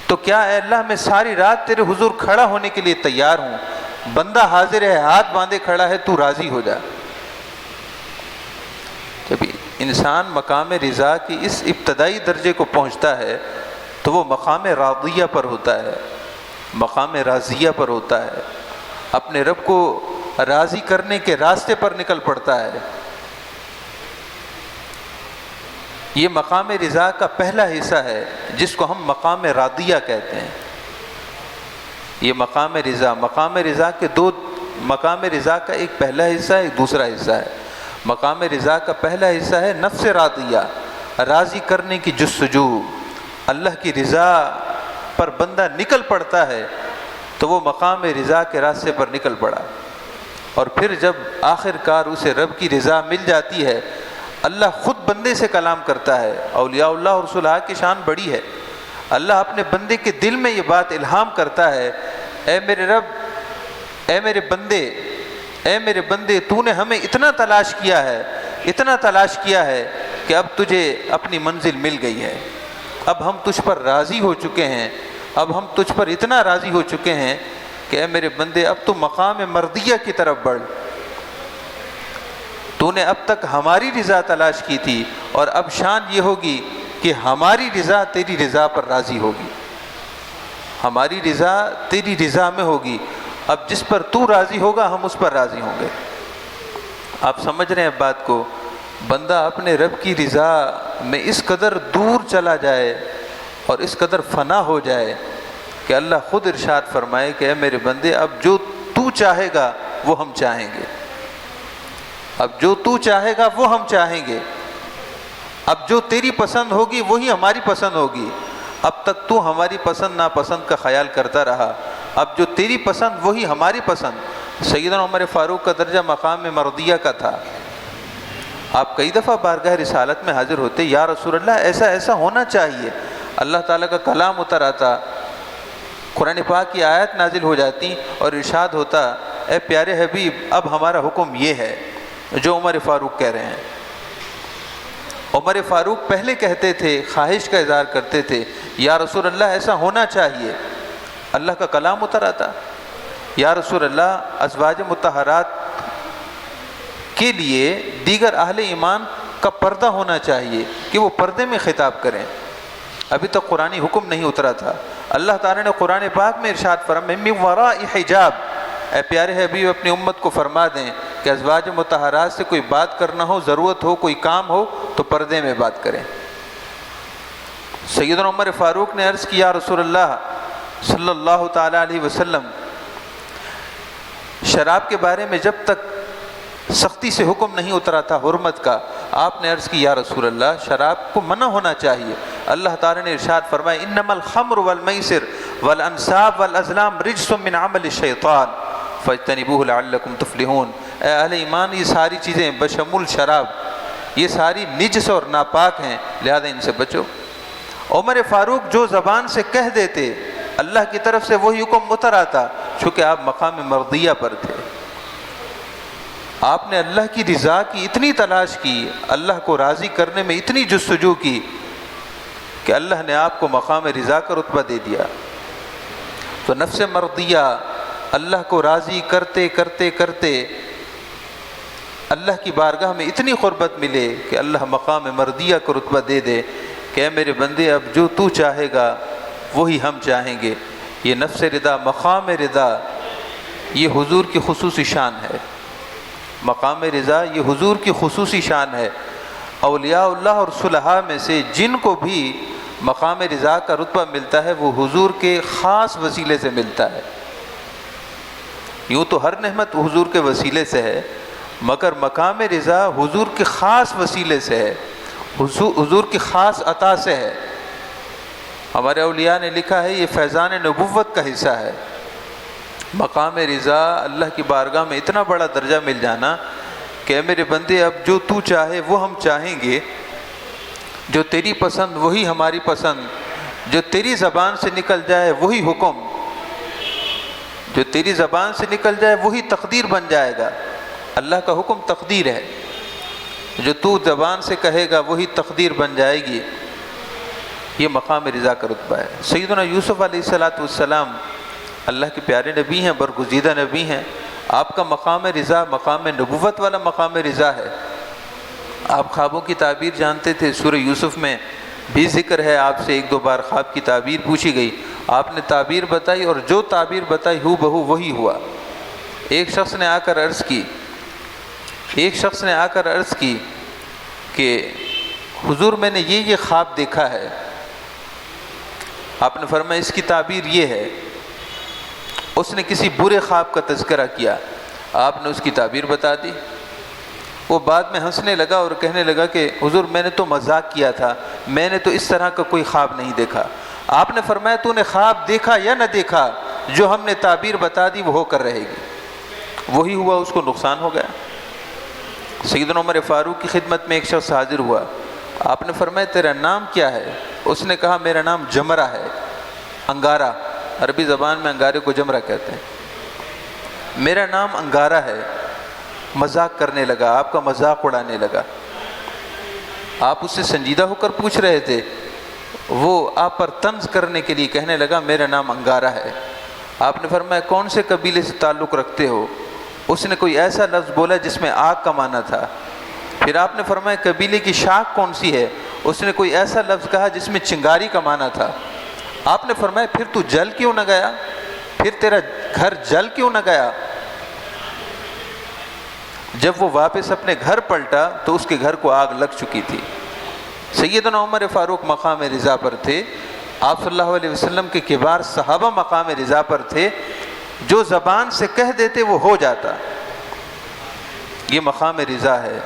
تو کیا اے اللہ میں ساری رات تیرے حضور کھڑا ہونے کے لیے تیار ہوں، بندہ حاضر ہے، ہاتھ باندھے کھڑا ہے، تو راضی ہو جا۔ جب انسان مقام رضا کی اس ابتدائی درجے کو پہنچتا ہے تو وہ مقام راضیہ پر ہوتا ہے، مقام راضیہ پر ہوتا ہے، اپنے رب کو راضی کرنے کے راستے پر نکل پڑتا ہے۔ یہ مقام رضا کا پہلا حصہ ہے جس کو ہم مقام راضیہ کہتے ہیں۔ یہ مقام رضا کے دو، مقام رضا کا ایک پہلا حصہ ہے، ایک دوسرا حصہ ہے۔ مقام رضا کا پہلا حصہ ہے نفس راضیہ، راضی کرنے کی جستجو، اللہ کی رضا پر بندہ نکل پڑتا ہے تو وہ مقام رضا کے راستے پر نکل پڑا۔ اور پھر جب آخر کار اسے رب کی رضا مل جاتی ہے، اللہ خود بندے سے کلام کرتا ہے۔ اولیاء اللہ اور رسولہ کی شان بڑی ہے۔ اللہ اپنے بندے کے دل میں یہ بات الہام کرتا ہے، اے میرے رب، اے میرے بندے، تو نے ہمیں اتنا تلاش کیا ہے کہ اب تجھے اپنی منزل مل گئی ہے، اب ہم تجھ پر راضی ہو چکے ہیں، اب ہم تجھ پر اتنا راضی ہو چکے ہیں کہ اے میرے بندے اب تو مقام مرضیہ کی طرف بڑھ۔ تو نے اب تک ہماری رضا تلاش کی تھی، اور اب شان یہ ہوگی کہ ہماری رضا تیری رضا پر راضی ہوگی، ہماری رضا تیری رضا میں ہوگی، اب جس پر تو راضی ہوگا ہم اس پر راضی ہوں گے۔ آپ سمجھ رہے ہیں بات کو؟ بندہ اپنے رب کی رضا میں اس قدر دور چلا جائے اور اس قدر فنا ہو جائے کہ اللہ خود ارشاد فرمائے کہ اے میرے بندے اب جو تو چاہے گا وہ ہم چاہیں گے، اب جو تو چاہے گا وہ ہم چاہیں گے، اب جو تیری پسند ہوگی وہی ہماری پسند ہوگی۔ اب تک تو ہماری پسند ناپسند کا خیال کرتا رہا، اب جو تیری پسند وہی ہماری پسند۔ سیدنا عمر فاروق کا درجہ مقام مرضیہ کا تھا۔ آپ کئی دفعہ بارگاہ رسالت میں حاضر ہوتے، یا رسول اللہ ایسا ایسا ہونا چاہیے، اللہ تعالیٰ کا کلام اتر آتا، قرآن پاک کی آیت نازل ہو جاتی اور ارشاد ہوتا اے پیارے حبیب اب ہمارا حکم یہ ہے جو عمر فاروق کہہ رہے ہیں۔ عمر فاروق پہلے کہتے تھے، خواہش کا اظہار کرتے تھے، یا رسول اللہ ایسا ہونا چاہیے، اللہ کا کلام اتر آتا، یا رسول اللہ ازواج مطہرات کے لیے دیگر اہل ایمان کا پردہ ہونا چاہیے کہ وہ پردے میں خطاب کریں۔ ابھی تک قرآنی حکم نہیں اترا تھا، اللہ تعالیٰ نے قرآن پاک میں ارشاد فرمایا من وراء حجاب، اے پیارے حبیب اپنی امت کو فرما دیں کہ ازواج مطہرات سے کوئی بات کرنا ہو، ضرورت ہو، کوئی کام ہو تو پردے میں بات کریں۔ سیدنا عمر فاروق نے عرض کیا رسول اللہ صلی اللہ تعالیٰ علیہ وسلم، شراب کے بارے میں جب تک سختی سے حکم نہیں اترا تھا حرمت کا، آپ نے عرض کی یا رسول اللہ شراب کو منع ہونا چاہیے۔ اللہ تعالیٰ نے ارشاد فرمایا انما الخمر والمیسر والانصاب والازلام رجس من عمل الشیطان فاجتنبوه لعلکم تفلحون۔ اے اہل ایمان یہ ساری چیزیں بشمول شراب یہ ساری نجس اور ناپاک ہیں، لہذا ان سے بچو۔ عمر فاروق جو زبان سے کہہ دیتے اللہ کی طرف سے وہی حکم اتر آتا، چونکہ آپ مقام مرضیہ پر تھے۔ آپ نے اللہ کی رضا کی اتنی تلاش کی، اللہ کو راضی کرنے میں اتنی جستجو کی کہ اللہ نے آپ کو مقام رضا کا رتبہ دے دیا۔ تو نفس مرضیہ اللہ کو راضی کرتے کرتے کرتے اللہ کی بارگاہ میں اتنی قربت ملے کہ اللہ مقام مرضیہ کا رتبہ دے دے کہ اے میرے بندے اب جو تو چاہے گا وہی ہم چاہیں گے۔ یہ نفس رضا، مقام رضا، یہ حضور کی خصوصی شان ہے۔ مقام رضا یہ حضور کی خصوصی شان ہے۔ اولیاء اللہ اور صلحاء میں سے جن کو بھی مقام رضا کا رتبہ ملتا ہے وہ حضور کے خاص وسیلے سے ملتا ہے۔ یوں تو ہر نعمت حضور کے وسیلے سے ہے، مگر مقام رضا حضور کے خاص وسیلے سے ہے، حضور کی خاص عطا سے ہے۔ ہمارے اولیاء نے لکھا ہے یہ فیضان نبوت کا حصہ ہے۔ مقام رضا اللہ کی بارگاہ میں اتنا بڑا درجہ مل جانا کہ اے میرے بندے اب جو تو چاہے وہ ہم چاہیں گے، جو تیری پسند وہی ہماری پسند، جو تیری زبان سے نکل جائے وہی حکم، جو تیری زبان سے نکل جائے وہی تقدیر بن جائے گا۔ اللہ کا حکم تقدیر ہے، جو تو زبان سے کہے گا وہی تقدیر بن جائے گی۔ یہ مقام رضا کا رتبہ ہے۔ سیدنا یوسف علیہ السلام اللہ کے پیارے نبی ہیں، برگزیدہ نبی ہیں، آپ کا مقام رضا مقام نبوت والا مقام رضا ہے۔ آپ خوابوں کی تعبیر جانتے تھے، سورہ یوسف میں بھی ذکر ہے، آپ سے ایک دو بار خواب کی تعبیر پوچھی گئی، آپ نے تعبیر بتائی اور جو تعبیر بتائی ہو بہو وہی ہوا۔ ایک شخص نے آ کر عرض کی کہ حضور میں نے یہ خواب دیکھا ہے۔ آپ نے فرمایا اس کی تعبیر یہ ہے۔ اس نے کسی برے خواب کا تذکرہ کیا، آپ نے اس کی تعبیر بتا دی۔ وہ بعد میں ہنسنے لگا اور کہنے لگا کہ حضور میں نے تو مذاق کیا تھا، میں نے تو اس طرح کا کوئی خواب نہیں دیکھا۔ آپ نے فرمایا تو نے خواب دیکھا یا نہ دیکھا، جو ہم نے تعبیر بتا دی وہ ہو کر رہے گی۔ وہی ہوا، اس کو نقصان ہو گیا۔ سیدنا عمر فاروق کی خدمت میں ایک شخص حاضر ہوا، آپ نے فرمایا تیرا نام کیا ہے؟ اس نے کہا میرا نام جمرہ ہے، انگارہ، عربی زبان میں انگارے کو جمرہ کہتے ہیں۔ میرا نام انگارہ ہے۔ مذاق کرنے لگا، آپ کا مذاق اڑانے لگا۔ آپ اس سے سنجیدہ ہو کر پوچھ رہے تھے، وہ آپ پر طنز کرنے کے لیے کہنے لگا میرا نام انگارہ ہے۔ آپ نے فرمایا کون سے قبیلے سے تعلق رکھتے ہو؟ اس نے کوئی ایسا لفظ بولا جس میں آگ کا معنی تھا۔ پھر آپ نے فرمایا قبیلے کی شاخ کون سی ہے؟ اس نے کوئی ایسا لفظ کہا جس میں چنگاری کا معنی تھا۔ آپ نے فرمایا پھر تو جل کیوں نہ گیا، پھر تیرا گھر جل کیوں نہ گیا؟ جب وہ واپس اپنے گھر پلٹا تو اس کے گھر کو آگ لگ چکی تھی۔ سیدنا عمر فاروق مقام رضا پر تھے، آپ صلی اللہ علیہ وسلم کے کبار صحابہ مقام رضا پر تھے، جو زبان سے کہہ دیتے وہ ہو جاتا۔ یہ مقام رضا ہے،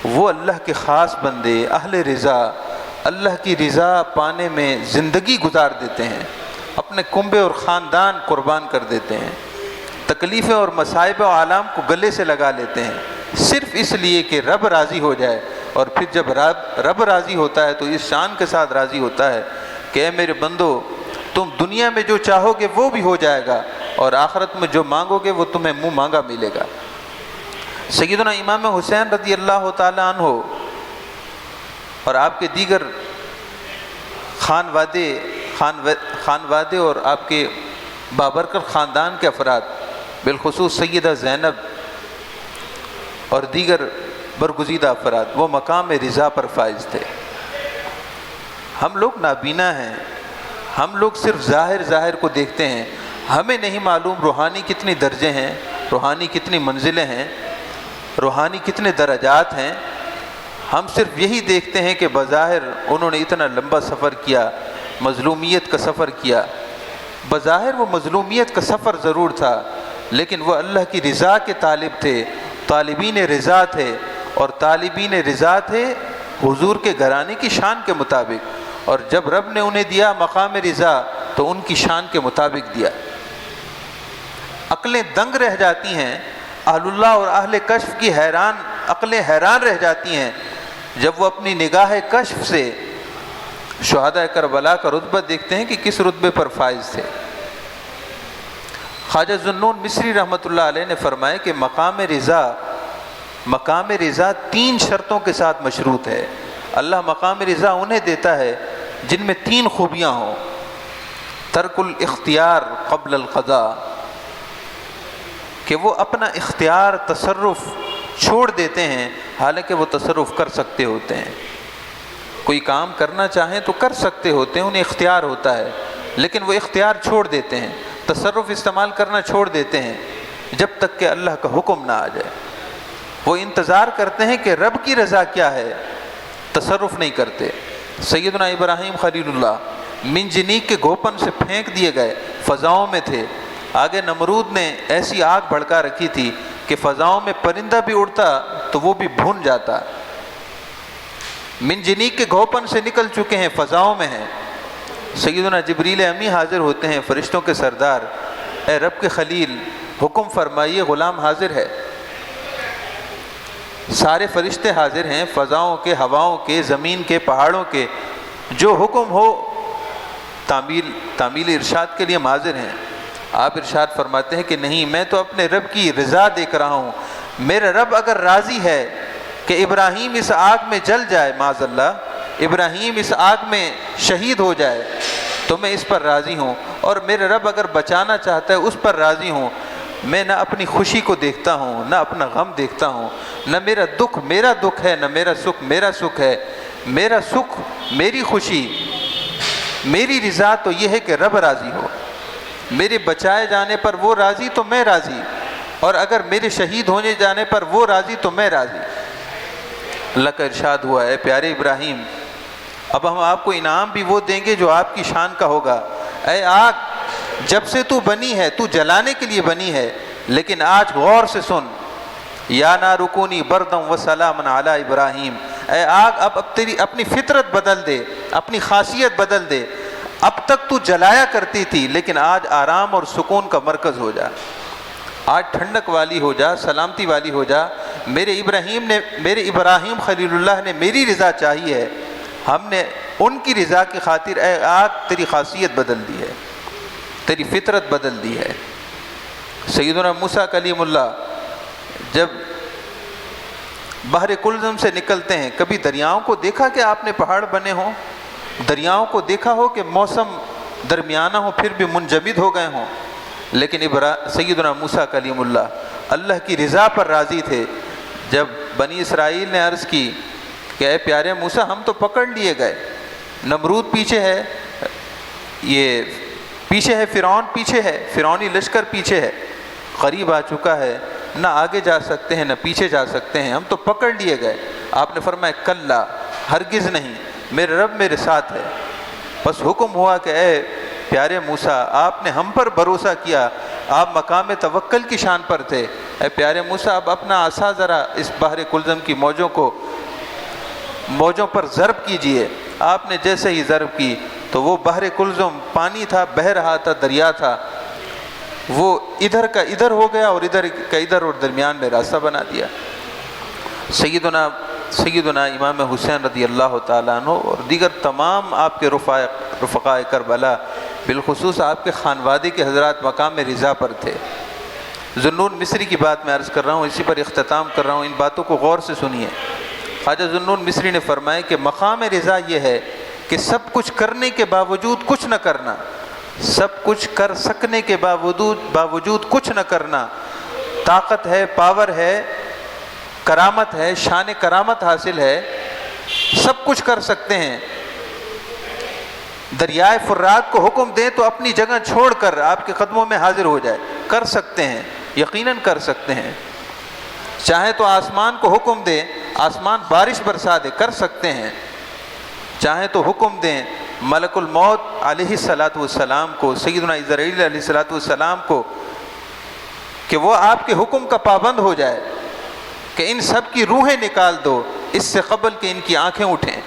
وہ اللہ کے خاص بندے اہل رضا اللہ کی رضا پانے میں زندگی گزار دیتے ہیں، اپنے کنبے اور خاندان قربان کر دیتے ہیں، تکلیفیں اور مصائب و آلام کو گلے سے لگا لیتے ہیں، صرف اس لیے کہ رب راضی ہو جائے۔ اور پھر جب رب راضی ہوتا ہے تو اس شان کے ساتھ راضی ہوتا ہے کہ اے میرے بندو، تم دنیا میں جو چاہو گے وہ بھی ہو جائے گا، اور آخرت میں جو مانگو گے وہ تمہیں منہ مانگا ملے گا۔ سیدنا امام حسین رضی اللہ تعالیٰ عنہ اور آپ کے دیگر خانوادے اور آپ کے بابرکت خاندان کے افراد، بالخصوص سیدہ زینب اور دیگر برگزیدہ افراد، وہ مقام رضا پر فائز تھے۔ ہم لوگ نابینا ہیں، ہم لوگ صرف ظاہر کو دیکھتے ہیں، ہمیں نہیں معلوم روحانی کتنی درجے ہیں، روحانی کتنی منزلیں ہیں، روحانی کتنے درجات ہیں۔ ہم صرف یہی دیکھتے ہیں کہ بظاہر انہوں نے اتنا لمبا سفر کیا، مظلومیت کا سفر کیا۔ بظاہر وہ مظلومیت کا سفر ضرور تھا، لیکن وہ اللہ کی رضا کے طالب تھے، طالبین رضا تھے، اور طالبین رضا تھے حضور کے گھرانے کی شان کے مطابق، اور جب رب نے انہیں دیا مقام رضا تو ان کی شان کے مطابق دیا۔ عقلیں دنگ رہ جاتی ہیں، اہل اللہ اور اہل کشف کی عقلیں حیران رہ جاتی ہیں جب وہ اپنی نگاہ کشف سے شہداء کربلا کا رتبہ دیکھتے ہیں کہ کس رتبے پر فائز تھے۔ خواجہ ذوالنون مصری رحمۃ اللہ علیہ نے فرمایا کہ مقام رضا 3 شرطوں کے ساتھ مشروط ہے۔ اللہ مقام رضا انہیں دیتا ہے جن میں 3 خوبیاں ہوں: ترک الاختیار قبل القضاء، کہ وہ اپنا اختیار تصرف چھوڑ دیتے ہیں حالانکہ وہ تصرف کر سکتے ہوتے ہیں۔ کوئی کام کرنا چاہیں تو کر سکتے ہوتے ہیں، انہیں اختیار ہوتا ہے، لیکن وہ اختیار چھوڑ دیتے ہیں، تصرف استعمال کرنا چھوڑ دیتے ہیں جب تک کہ اللہ کا حکم نہ آ جائے۔ وہ انتظار کرتے ہیں کہ رب کی رضا کیا ہے، تصرف نہیں کرتے۔ سیدنا ابراہیم خلیل اللہ منجنیق کے گھوپن سے پھینک دیے گئے، فضاؤں میں تھے، آگے نمرود نے ایسی آگ بھڑکا رکھی تھی کہ فضاؤں میں پرندہ بھی اڑتا تو وہ بھی بھن جاتا۔ منجنیق کے گھوپن سے نکل چکے ہیں، فضاؤں میں ہیں۔ سیدنا جبریل امی حاضر ہوتے ہیں، فرشتوں کے سردار، اے رب کے خلیل حکم فرمائیے، غلام حاضر ہے۔ سارے فرشتے حاضر ہیں، فضاؤں کے، ہواؤں کے، زمین کے، پہاڑوں کے، جو حکم ہو تعمیل ارشاد کے لیے حاضر ہیں۔ آپ ارشاد فرماتے ہیں کہ نہیں، میں تو اپنے رب کی رضا دیکھ رہا ہوں، میرا رب اگر راضی ہے کہ ابراہیم اس آگ میں جل جائے، معاذ اللہ ابراہیم اس آگ میں شہید ہو جائے، تو میں اس پر راضی ہوں، اور میرا رب اگر بچانا چاہتا ہے اس پر راضی ہوں۔ میں نہ اپنی خوشی کو دیکھتا ہوں، نہ اپنا غم دیکھتا ہوں، نہ میرا دکھ ہے، نہ میرا سکھ ہے۔ میرا سکھ، میری خوشی، میری رضا تو یہ ہے کہ رب راضی ہو، میرے بچائے جانے پر وہ راضی تو میں راضی، اور اگر میرے شہید ہونے جانے پر وہ راضی تو میں راضی۔ اللہ کا ارشاد ہوا ہے، پیارے ابراہیم اب ہم آپ کو انعام بھی وہ دیں گے جو آپ کی شان کا ہوگا۔ اے آگ، جب سے تو بنی ہے تو جلانے کے لیے بنی ہے، لیکن آج غور سے سن، یا نار کونی بردم و سلام علی ابراہیم۔ اے آگ، اب تیری اپنی فطرت بدل دے، اپنی خاصیت بدل دے۔ اب تک تو جلایا کرتی تھی، لیکن آج آرام اور سکون کا مرکز ہو جا، آج ٹھنڈک والی ہو جا، سلامتی والی ہو جا۔ میرے ابراہیم خلیل اللہ نے میری رضا چاہی ہے، ہم نے ان کی رضا کی خاطر اے آگ تیری خاصیت بدل دی ہے، تیری فطرت بدل دی ہے۔ سیدنا موسیٰ کلیم اللہ جب بحر کلزم سے نکلتے ہیں، کبھی دریاؤں کو دیکھا کہ آپ نے پہاڑ بنے ہوں؟ دریاؤں کو دیکھا ہو کہ موسم درمیانہ ہو پھر بھی منجمد ہو گئے ہوں؟ لیکن سیدنا موسیٰ کلیم اللہ اللہ کی رضا پر راضی تھے۔ جب بنی اسرائیل نے عرض کی کہ اے پیارے موسیٰ ہم تو پکڑ لیے گئے، نمرود پیچھے ہے، یہ پیچھے ہے، فرعون پیچھے ہے، فرعونی لشکر پیچھے ہے، قریب آ چکا ہے، نہ آگے جا سکتے ہیں نہ پیچھے جا سکتے ہیں، ہم تو پکڑ لیے گئے۔ آپ نے فرمایا کلا، ہرگز نہیں، میرے رب میرے ساتھ ہے۔ بس حکم ہوا کہ اے پیارے موسیٰ آپ نے ہم پر بھروسہ کیا، آپ مقام توکل کی شان پر تھے، اے پیارے موسیٰ اب اپنا عصا ذرا اس بحر کلزم کی موجوں پر ضرب کیجئے۔ آپ نے جیسے ہی ضرب کی تو وہ بحر کلزم پانی تھا، بہہ رہا تھا، دریا تھا، وہ ادھر کا ادھر ہو گیا اور ادھر کا ادھر، اور درمیان میں راستہ بنا دیا۔ سیدنا امام حسین رضی اللہ تعالیٰ عنہ اور دیگر تمام آپ کے رفقائے کربلا، بالخصوص آپ کے خانوادے کے حضرات مقام رضا پر تھے۔ ذوالنون مصری کی بات میں عرض کر رہا ہوں، اسی پر اختتام کر رہا ہوں، ان باتوں کو غور سے سنیے۔ خواجہ ذوالنون مصری نے فرمایا کہ مقام رضا یہ ہے کہ سب کچھ کرنے کے باوجود کچھ نہ کرنا، سب کچھ کر سکنے کے باوجود کچھ نہ کرنا، طاقت ہے، پاور ہے، کرامت ہے، شان کرامت حاصل ہے، سب کچھ کر سکتے ہیں، دریائے فرات کو حکم دیں تو اپنی جگہ چھوڑ کر آپ کے قدموں میں حاضر ہو جائے، کر سکتے ہیں، یقیناً کر سکتے ہیں۔ چاہے تو آسمان کو حکم دیں، آسمان بارش برسا دے، کر سکتے ہیں۔ چاہے تو حکم دیں ملک الموت علیہ السلام کو، سیدنا عزرائیل علیہ السلام کو، کہ وہ آپ کے حکم کا پابند ہو جائے کہ ان سب کی روحیں نکال دو اس سے قبل کہ ان کی آنکھیں اٹھیں۔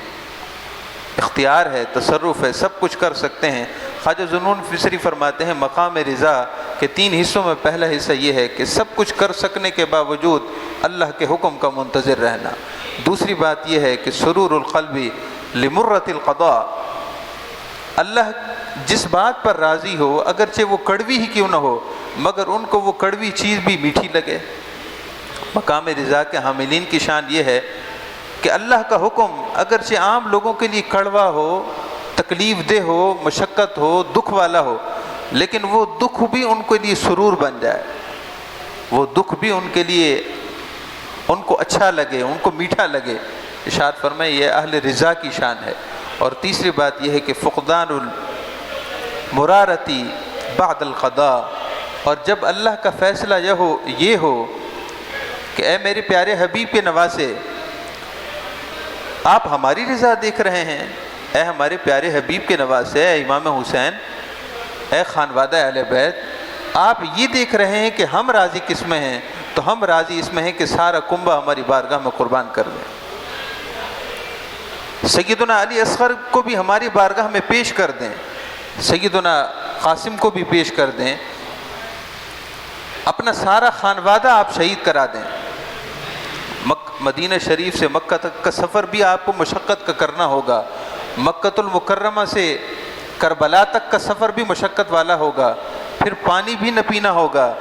اختیار ہے، تصرف ہے، سب کچھ کر سکتے ہیں۔ خواجہ ذوالنون مصری فرماتے ہیں مقام رضا کے 3 حصوں میں پہلا حصہ یہ ہے کہ سب کچھ کر سکنے کے باوجود اللہ کے حکم کا منتظر رہنا۔ دوسری بات یہ ہے کہ سرور القلب لمرۃ القضاء، اللہ جس بات پر راضی ہو اگرچہ وہ کڑوی ہی کیوں نہ ہو مگر ان کو وہ کڑوی چیز بھی میٹھی لگے۔ مقام رضا کے حاملین کی شان یہ ہے کہ اللہ کا حکم اگرچہ عام لوگوں کے لیے کڑوا ہو، تکلیف دہ ہو، مشقت ہو، دکھ والا ہو، لیکن وہ دکھ بھی ان کے لیے سرور بن جائے، وہ دکھ بھی ان کے لیے ان کو اچھا لگے، ان کو میٹھا لگے۔ ارشاد فرمائے یہ اہل رضا کی شان ہے۔ اور تیسری بات یہ ہے کہ فقدان المرارتی بعد القضاء، اور جب اللہ کا فیصلہ یہ ہو کہ اے میرے پیارے حبیب کے نواسے آپ ہماری رضا دیکھ رہے ہیں، اے ہمارے پیارے حبیب کے نواسے، اے امام حسین، اے خانوادہ اہل بیت، آپ یہ دیکھ رہے ہیں کہ ہم راضی کس میں ہیں، تو ہم راضی اس میں ہیں کہ سارا کنبہ ہماری بارگاہ میں قربان کر دیں، سیدنا علی اصغر کو بھی ہماری بارگاہ میں پیش کر دیں، سیدنا قاسم کو بھی پیش کر دیں، اپنا سارا خانوادہ آپ شہید کرا دیں۔ مدینہ شریف سے مکہ تک کا سفر بھی آپ کو مشقت کا کرنا ہوگا، مکۃ المکرمہ سے کربلا تک کا سفر بھی مشقت والا ہوگا، پھر پانی بھی نہ پینا ہوگا،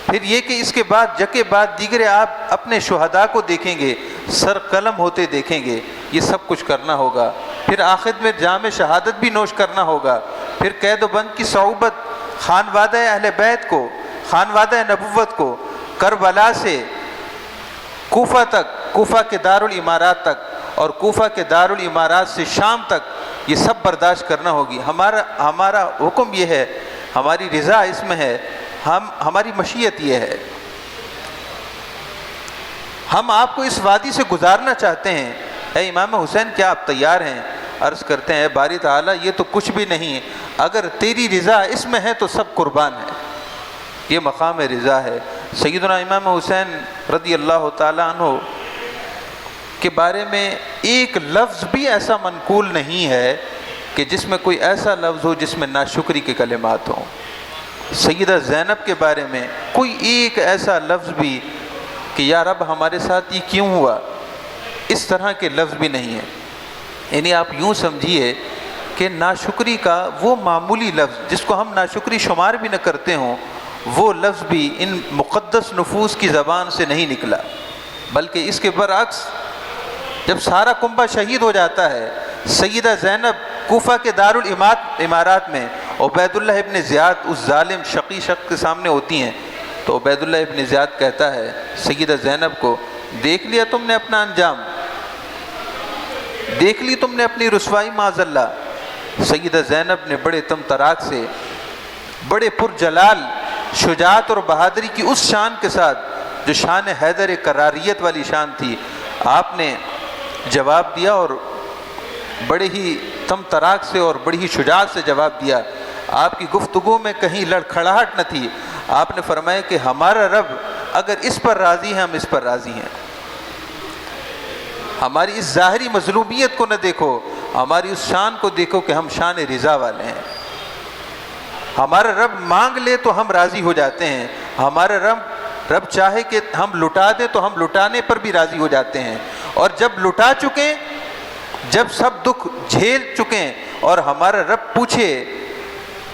پھر یہ کہ اس کے بعد جکے بعد دیگرے آپ اپنے شہداء کو دیکھیں گے، سر قلم ہوتے دیکھیں گے، یہ سب کچھ کرنا ہوگا، پھر آخر میں جام شہادت بھی نوش کرنا ہوگا، پھر قید و بند کی صعوبت خانوادہ اہل بیت کو، خانوادہ نبوت کو کربلا سے کوفہ تک، کوفہ کے دارالامارات تک، اور کوفہ کے دارالامارات سے شام تک یہ سب برداشت کرنا ہوگی۔ ہمارا حکم یہ ہے، ہماری رضا اس میں ہے، ہماری مشیت یہ ہے، ہم آپ کو اس وادی سے گزارنا چاہتے ہیں، اے امام حسین کیا آپ تیار ہیں؟ عرض کرتے ہیں اے باری تعالیٰ یہ تو کچھ بھی نہیں، اگر تیری رضا اس میں ہے تو سب قربان ہے، یہ مقام رضا ہے۔ سیدنا امام حسین رضی اللہ تعالیٰ عنہ کے بارے میں ایک لفظ بھی ایسا منقول نہیں ہے کہ جس میں کوئی ایسا لفظ ہو جس میں ناشکری کے کلمات ہوں۔ سیدہ زینب کے بارے میں کوئی ایک ایسا لفظ بھی کہ یا رب ہمارے ساتھ یہ کیوں ہوا، اس طرح کے لفظ بھی نہیں ہے۔ یعنی آپ یوں سمجھیے کہ ناشکری کا وہ معمولی لفظ جس کو ہم ناشکری شمار بھی نہ کرتے ہوں، وہ لفظ بھی ان مقدس نفوس کی زبان سے نہیں نکلا، بلکہ اس کے برعکس جب سارا کنبہ شہید ہو جاتا ہے، سیدہ زینب کوفہ کے دارالامارات میں عبید اللہ ابن زیاد اس ظالم شقی شخص کے سامنے ہوتی ہیں، تو عبید اللہ ابن زیاد کہتا ہے سیدہ زینب کو، دیکھ لیا تم نے اپنا انجام، دیکھ لی تم نے اپنی رسوائی معاذ اللہ۔ سیدہ زینب نے بڑے تم طراق سے، بڑے پرجلال شجاعت اور بہادری کی اس شان کے ساتھ جو شان حیدر قراریت والی شان تھی، آپ نے جواب دیا اور بڑے ہی تم طراق سے اور بڑی ہی شجاعت سے جواب دیا۔ آپ کی گفتگو میں کہیں لڑکھڑاہٹ نہ تھی۔ آپ نے فرمایا کہ ہمارا رب اگر اس پر راضی ہے، ہم اس پر راضی ہیں۔ ہماری اس ظاہری مظلومیت کو نہ دیکھو، ہماری اس شان کو دیکھو کہ ہم شان رضا والے ہیں۔ ہمارا رب مانگ لے تو ہم راضی ہو جاتے ہیں، ہمارا رب چاہے کہ ہم لٹا دیں تو ہم لٹانے پر بھی راضی ہو جاتے ہیں، اور جب لٹا چکیں، جب سب دکھ جھیل چکیں اور ہمارا رب پوچھے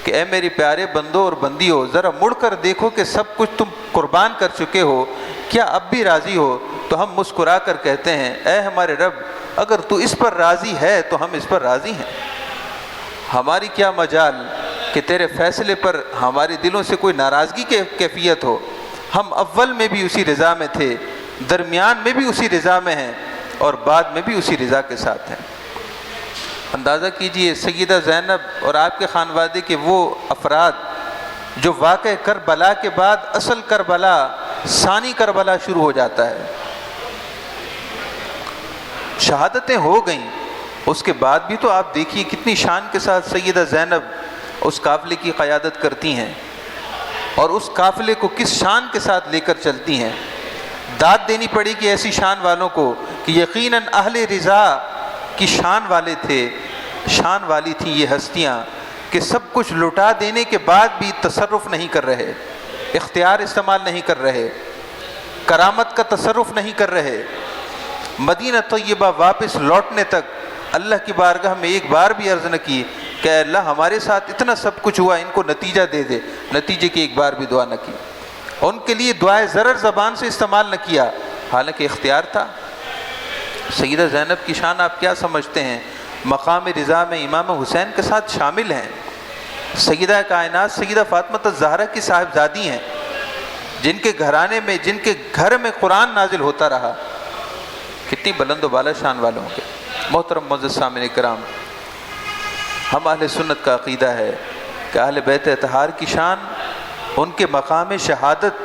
کہ اے میری پیارے بندوں اور بندیوں، ذرا مڑ کر دیکھو کہ سب کچھ تم قربان کر چکے ہو، کیا اب بھی راضی ہو؟ تو ہم مسکرا کر کہتے ہیں اے ہمارے رب، اگر تو اس پر راضی ہے تو ہم اس پر راضی ہیں۔ ہماری کیا مجال کہ تیرے فیصلے پر ہمارے دلوں سے کوئی ناراضگی کی کیفیت ہو۔ ہم اول میں بھی اسی رضا میں تھے، درمیان میں بھی اسی رضا میں ہیں، اور بعد میں بھی اسی رضا کے ساتھ ہیں۔ اندازہ کیجئے سیدہ زینب اور آپ کے خانوادے کے وہ افراد جو واقع کربلا کے بعد اصل کربلا، ثانی کربلا شروع ہو جاتا ہے، شہادتیں ہو گئیں، اس کے بعد بھی تو آپ دیکھیے کتنی شان کے ساتھ سیدہ زینب اس قافلے کی قیادت کرتی ہیں، اور اس قافلے کو کس شان کے ساتھ لے کر چلتی ہیں۔ داد دینی پڑے گی ایسی شان والوں کو کہ یقیناً اہل رضا کی شان والے تھے، شان والی تھیں یہ ہستیاں کہ سب کچھ لٹا دینے کے بعد بھی تصرف نہیں کر رہے، اختیار استعمال نہیں کر رہے، کرامت کا تصرف نہیں کر رہے۔ مدینہ طیبہ واپس لوٹنے تک اللہ کی بارگاہ میں ایک بار بھی عرض نہ کی کہ اے اللہ ہمارے ساتھ اتنا سب کچھ ہوا، ان کو نتیجہ دے دے، نتیجے کی ایک بار بھی دعا نہ کی۔ ان کے لیے دعائے ضرر زبان سے استعمال نہ کیا، حالانکہ اختیار تھا۔ سیدہ زینب کی شان آپ کیا سمجھتے ہیں؟ مقام رضا میں امام حسین کے ساتھ شامل ہیں۔ سیدہ کائنات سیدہ فاطمہ الزہرا کی صاحبزادی ہیں، جن کے گھرانے میں، جن کے گھر میں قرآن نازل ہوتا رہا۔ کتنی بلند و بالا شان والوں ہوں گے۔ محترم معزز سامعین کرام، ہم اہل سنت کا عقیدہ ہے کہ اہل بیت اطہار کی شان ان کے مقام شہادت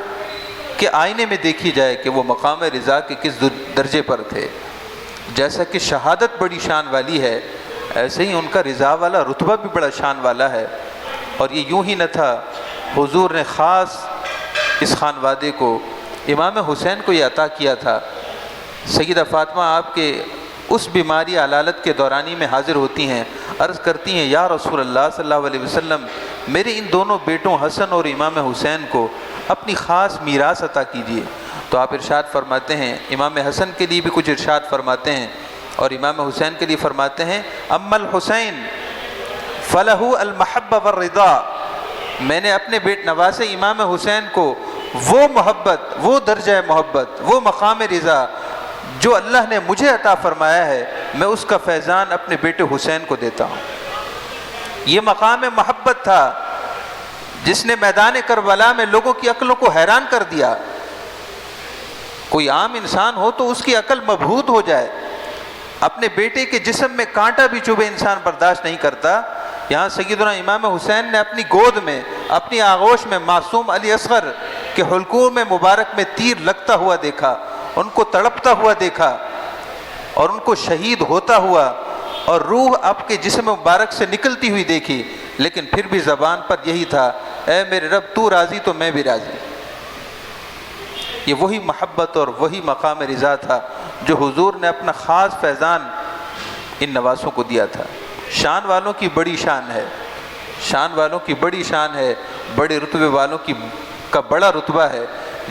کے آئینے میں دیکھی جائے کہ وہ مقام رضا کے کس درجے پر تھے۔ جیسا کہ شہادت بڑی شان والی ہے، ایسے ہی ان کا رضا والا رتبہ بھی بڑا شان والا ہے۔ اور یہ یوں ہی نہ تھا، حضور نے خاص اس خانوادے کو، امام حسین کو یہ عطا کیا تھا۔ سیدہ فاطمہ آپ کے اس بیماری علالت کے دورانی میں حاضر ہوتی ہیں، عرض کرتی ہیں یا رسول اللہ صلی اللہ علیہ وسلم، میرے ان دونوں بیٹوں حسن اور امام حسین کو اپنی خاص میراث عطا کیجیے۔ تو آپ ارشاد فرماتے ہیں، امام حسن کے لیے بھی کچھ ارشاد فرماتے ہیں اور امام حسین کے لیے فرماتے ہیں اما الحسین فلہ المحبہ والرضا، میں نے اپنے بیٹ نواسے امام حسین کو وہ محبت، وہ درجہ محبت، وہ مقام رضا جو اللہ نے مجھے عطا فرمایا ہے، میں اس کا فیضان اپنے بیٹے حسین کو دیتا ہوں۔ یہ مقام محبت تھا جس نے میدان کربلا میں لوگوں کی عقلوں کو حیران کر دیا۔ کوئی عام انسان ہو تو اس کی عقل مبہوت ہو جائے، اپنے بیٹے کے جسم میں کانٹا بھی چبھے انسان برداشت نہیں کرتا۔ یہاں سیدنا امام حسین نے اپنی گود میں، اپنی آغوش میں معصوم علی اصغر کے حلقوم مبارک میں تیر لگتا ہوا دیکھا، ان کو تڑپتا ہوا دیکھا اور ان کو شہید ہوتا ہوا، اور روح آپ کے جسم مبارک سے نکلتی ہوئی دیکھی، لیکن پھر بھی زبان پر یہی تھا اے میرے رب تو راضی تو میں بھی راضی۔ یہ وہی محبت اور وہی مقام رضا تھا جو حضور نے اپنا خاص فیضان ان نواسوں کو دیا تھا۔ شان والوں کی بڑی شان ہے، شان والوں کی بڑی شان ہے، بڑے رتبے والوں کا بڑا رتبہ ہے۔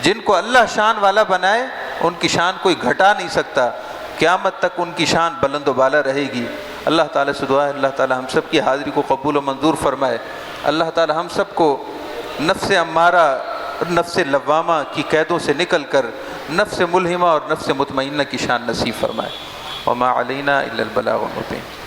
جن کو اللہ شان والا بنائے ان کی شان کوئی گھٹا نہیں سکتا، قیامت تک ان کی شان بلند و بالا رہے گی۔ اللہ تعالیٰ سے دعا ہے اللہ تعالیٰ ہم سب کی حاضری کو قبول و منظور فرمائے۔ اللہ تعالیٰ ہم سب کو نفس امارہ، نفس لوامہ کی قیدوں سے نکل کر نفس ملہمہ اور نفس مطمئنہ کی شان نصیب فرمائے۔ وما علینا الا البلاغ المبین۔